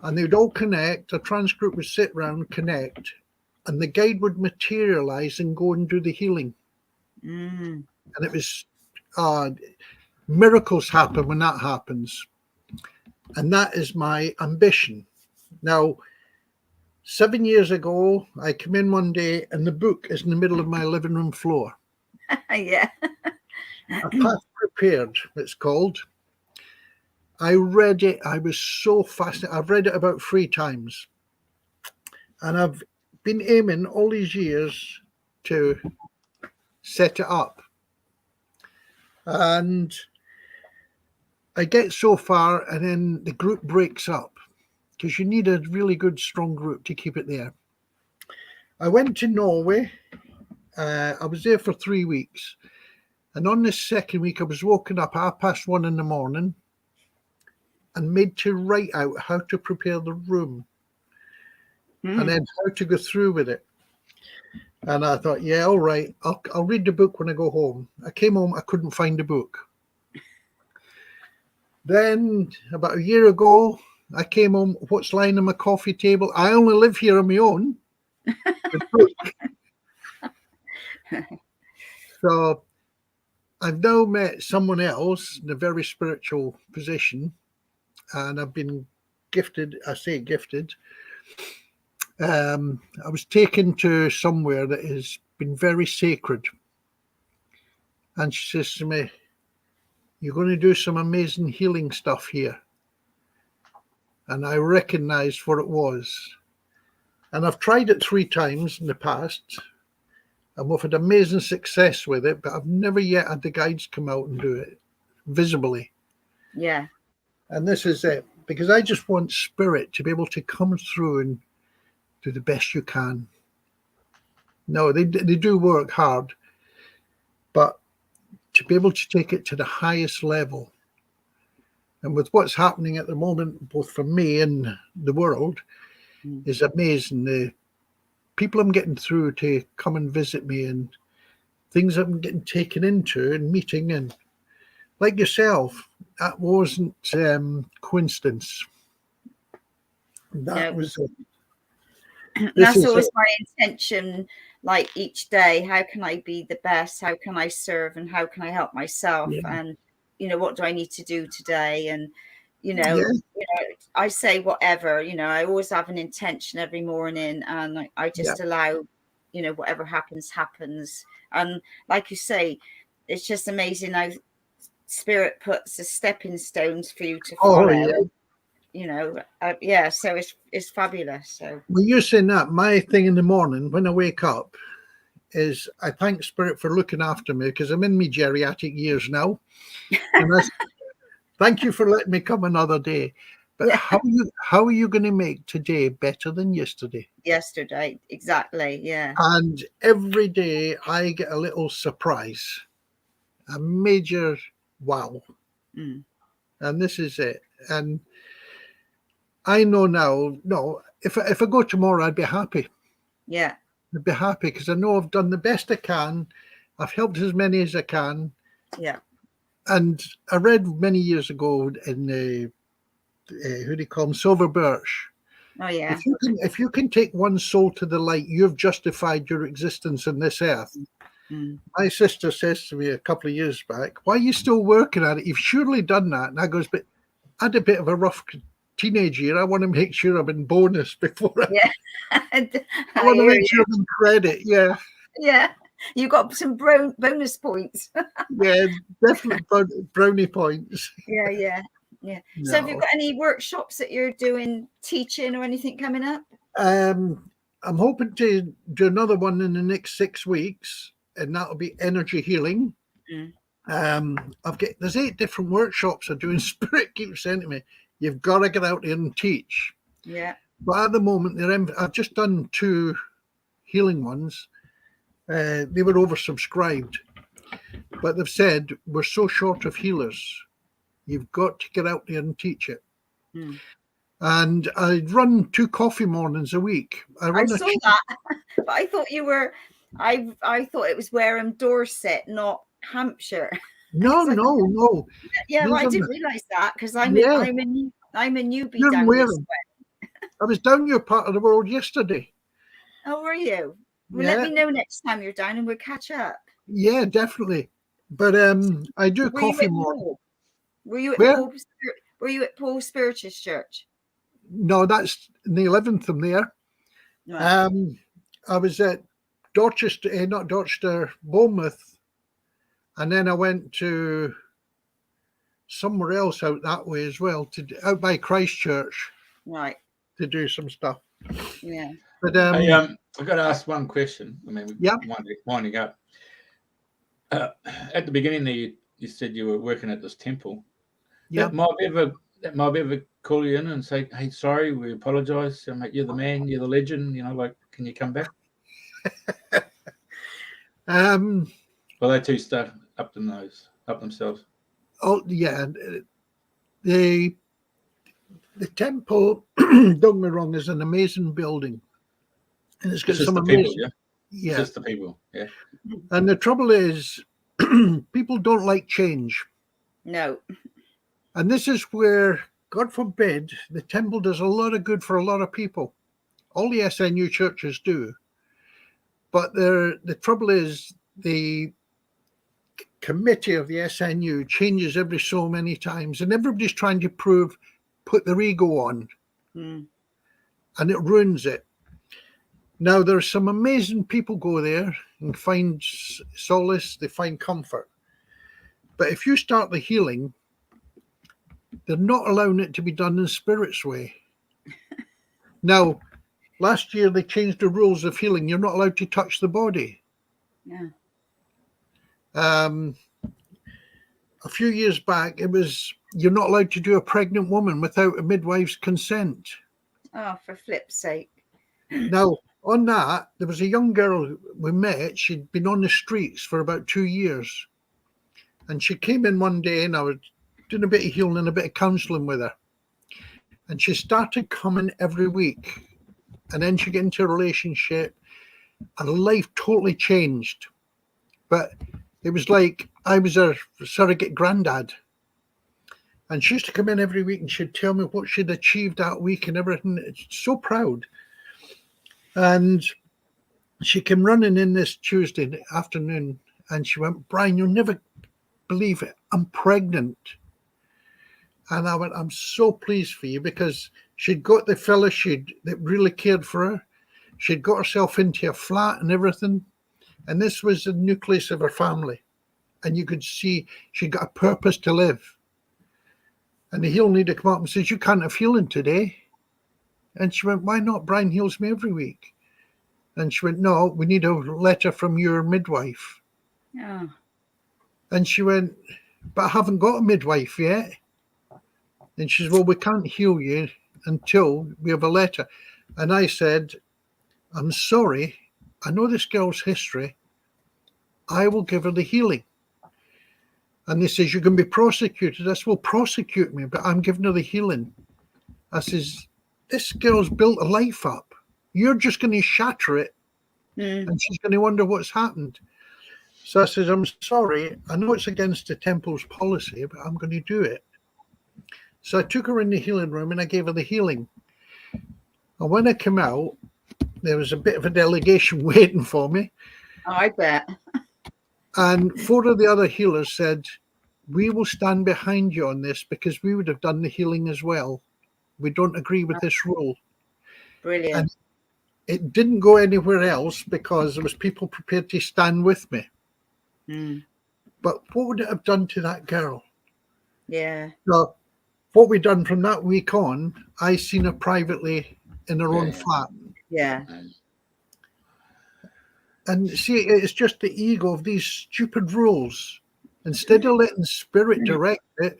and they'd all connect. A trance group would sit round, connect, and the guide would materialize and go and do the healing. And it was miracles happen when that happens, and that is my ambition. Now, 7 years ago, I come in one day, and the book is in the middle of my living room floor. Yeah. A Path Prepared, it's called. I read it. I was so fascinated. I've read it about 3 times. And I've been aiming all these years to set it up. And I get so far, and then the group breaks up, because you need a really good, strong group to keep it there. I went to Norway. I was there for 3 weeks. And on this second week, I was woken up 1:30 in the morning and made to write out how to prepare the room and then how to go through with it. And I thought, yeah, all right, I'll read the book when I go home. I came home, I couldn't find the book. Then about a year ago, I came home, what's lying on my coffee table? I only live here on my own. The book. So I've now met someone else in a very spiritual position, and I've been gifted. I say gifted. I was taken to somewhere that has been very sacred. And she says to me, you're going to do some amazing healing stuff here. And I recognized what it was. And I've tried it 3 times in the past, and we've had amazing success with it, but I've never yet had the guides come out and do it visibly. Yeah. And this is it, because I just want spirit to be able to come through and do the best you can. No, they do work hard, but to be able to take it to the highest level. And with what's happening at the moment, both for me and the world, is amazing. The people I'm getting through to come and visit me, and things I'm getting taken into and meeting, and like yourself, that wasn't coincidence. That was it. That's always my intention, like each day, how can I be the best? How can I serve, and how can I help myself? And, what do I need to do today? And, I say whatever, I always have an intention every morning, and I just allow, whatever happens. And like you say, it's just amazing how spirit puts the stepping stones for you to follow. So it's fabulous. So well, you're saying that, my thing in the morning when I wake up is I thank spirit for looking after me, because I'm in my geriatric years now, and thank you for letting me come another day. But how are you going to make today better than yesterday? Yesterday, exactly. Yeah. And every day I get a little surprise, a major wow. And this is it. And I know now, no, if I go tomorrow, I'd be happy. Yeah. I'd be happy because I know I've done the best I can. I've helped as many as I can. Yeah. And I read many years ago in the who do you call them, Silver Birch. Oh yeah. If you can take one soul to the light, you've justified your existence on this earth. My sister says to me a couple of years back, "Why are you still working at it? You've surely done that." And I goes, "But I had a bit of a rough teenage year. I want to make sure I'm in bonus before I want to make sure I'm in credit." Yeah. Yeah. You got some bonus points. Yeah, definitely brownie points. Yeah. No. So have you got any workshops that you're doing, teaching or anything coming up? I'm hoping to do another one in the next 6 weeks, and that'll be energy healing. There's 8 different workshops I'm doing. Spirit keeps saying to me, "You've got to get out there and teach." Yeah. But at the moment, I've just done 2 healing ones. They were oversubscribed, but they've said, "We're so short of healers. You've got to get out there and teach it." And I run 2 coffee mornings a week. I saw that, but I thought you were. I thought it was Wareham, Dorset, not Hampshire. No. Yeah, well, I didn't realise that because I'm a newbie You're down this Wareham. way. I was down your part of the world yesterday. Oh, were you? Well, let me know next time you're down and we'll catch up. Yeah, definitely. But I do coffee morning. Were you at Paul Spiritus Church? No, that's in the 11th from there. Right. I was at Dorchester, not Dorchester, Bournemouth, and then I went to somewhere else out that way as well, out by Christchurch, right, to do some stuff. Yeah. But I've got to ask one question. I mean, winding up. At the beginning there, you said you were working at this temple. Yeah. That might ever call you in and say, "Hey, sorry, we apologise. You're the man, you're the legend. Can you come back?" Well, they too stuck up themselves. Oh yeah, the temple. Don't get me wrong, is an amazing building, and it's got some amazing. People, yeah. Just the people, yeah. And the trouble is, people don't like change. No. And this is where, God forbid, the temple does a lot of good for a lot of people. All the SNU churches do. But the trouble is, the committee of the SNU changes every so many times, and everybody's trying to put their ego on. And it ruins it. Now, there's some amazing people go there and find solace, they find comfort. But if you start the healing, they're not allowing it to be done in Spirit's way. Now, last year they changed the rules of healing. You're not allowed to touch the body. Yeah. A few years back, it was you're not allowed to do a pregnant woman without a midwife's consent. Oh, for flip's sake. Now, on that, there was a young girl we met. She'd been on the streets for about 2 years. And she came in one day and I was doing a bit of healing and a bit of counselling with her. And she started coming every week. And then she got into a relationship and life totally changed. But it was like I was her surrogate granddad. And she used to come in every week and she'd tell me what she'd achieved that week and everything. It's so proud. And she came running in this Tuesday afternoon and she went, "Brian, you'll never believe it. I'm pregnant." And I went, I'm so pleased for you, because she'd got the fella that really cared for her. She'd got herself into a flat and everything. And this was the nucleus of her family. And you could see she got a purpose to live. And the healer needed to come up and says, you can't have healing today. And she went, why not? Brian heals me every week. And she went, no, we need a letter from your midwife. Oh. And she went, but I haven't got a midwife yet. And she says, well, we can't heal you until we have a letter. And I said, I'm sorry, I know this girl's history. I will give her the healing. And they says, you can be prosecuted. I said, well, prosecute me, but I'm giving her the healing. I says, this girl's built a life up. You're just going to shatter it. And she's going to wonder what's happened. So I says, I'm sorry. I know it's against the temple's policy, but I'm going to do it. So I took her in the healing room and I gave her the healing. And when I came out, there was a bit of a delegation waiting for me. Oh, I bet. And 4 of the other healers said, we will stand behind you on this, because we would have done the healing as well. We don't agree with this rule. Brilliant. And it didn't go anywhere else, because there was people prepared to stand with me. But what would it have done to that girl? Yeah. So what we done from that week on, I seen her privately in her own flat. Yeah. And see, it's just the ego of these stupid rules. Instead of letting spirit direct it.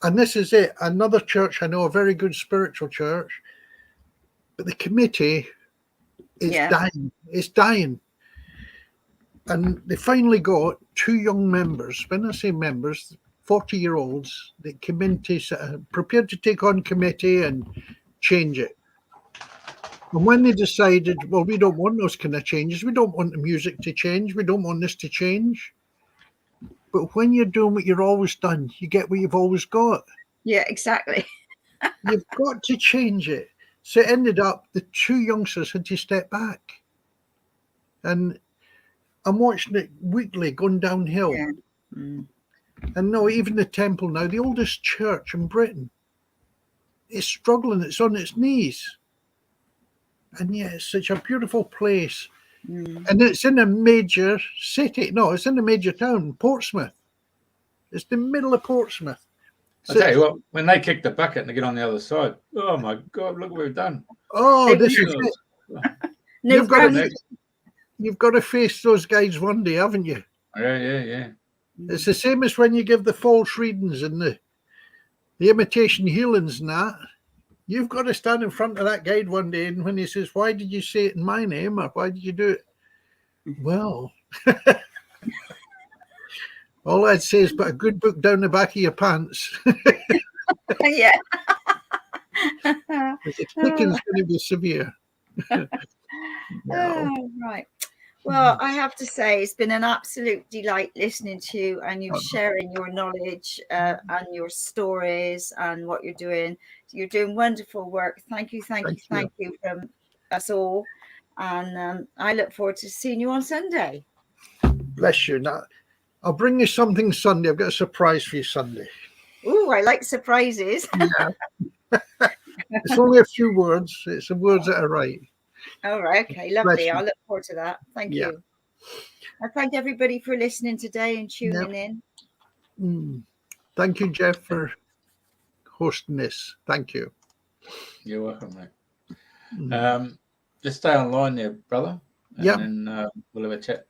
And this is it. Another church I know, a very good spiritual church, but the committee is dying. It's dying. And they finally got 2 young members. When I say members, 40-year-olds that came in prepared to take on committee and change it. And when they decided, well, we don't want those kind of changes. We don't want the music to change. We don't want this to change. But when you're doing what you've always done, you get what you've always got. Yeah, exactly. You've got to change it. So it ended up the 2 youngsters had to step back. And I'm watching it weekly going downhill. Yeah. And no, even the temple now, the oldest church in Britain, is struggling. It's on its knees. And yet it's such a beautiful place. And it's in a major city. No, it's in a major town, Portsmouth. It's the middle of Portsmouth. I tell you what, when they kick the bucket and they get on the other side, oh my God, look what we've done. Oh, this is it. No, you've got to face those guys one day, haven't you? Yeah. It's the same as when you give the false readings and the imitation healings and that. You've got to stand in front of that guide one day, and when he says, why did you say it in my name, or why did you do it? Well, all I'd say is put a good book down the back of your pants. Yeah. The kicking's going to be severe. No. Oh, right. Well, I have to say, it's been an absolute delight listening to you and you sharing your knowledge and your stories and what you're doing. You're doing wonderful work. Thank you from us all. And I look forward to seeing you on Sunday. Bless you. Now, I'll bring you something Sunday. I've got a surprise for you Sunday. Oh, I like surprises. Yeah. It's only a few words. It's the words that are right. All right. Okay. Lovely. I'll look forward to that. Thank you. I thank everybody for listening today and tuning in. Thank you, Jeff, for hosting this. Thank you. You're welcome, mate. Just stay online there, brother. And then we'll have a chat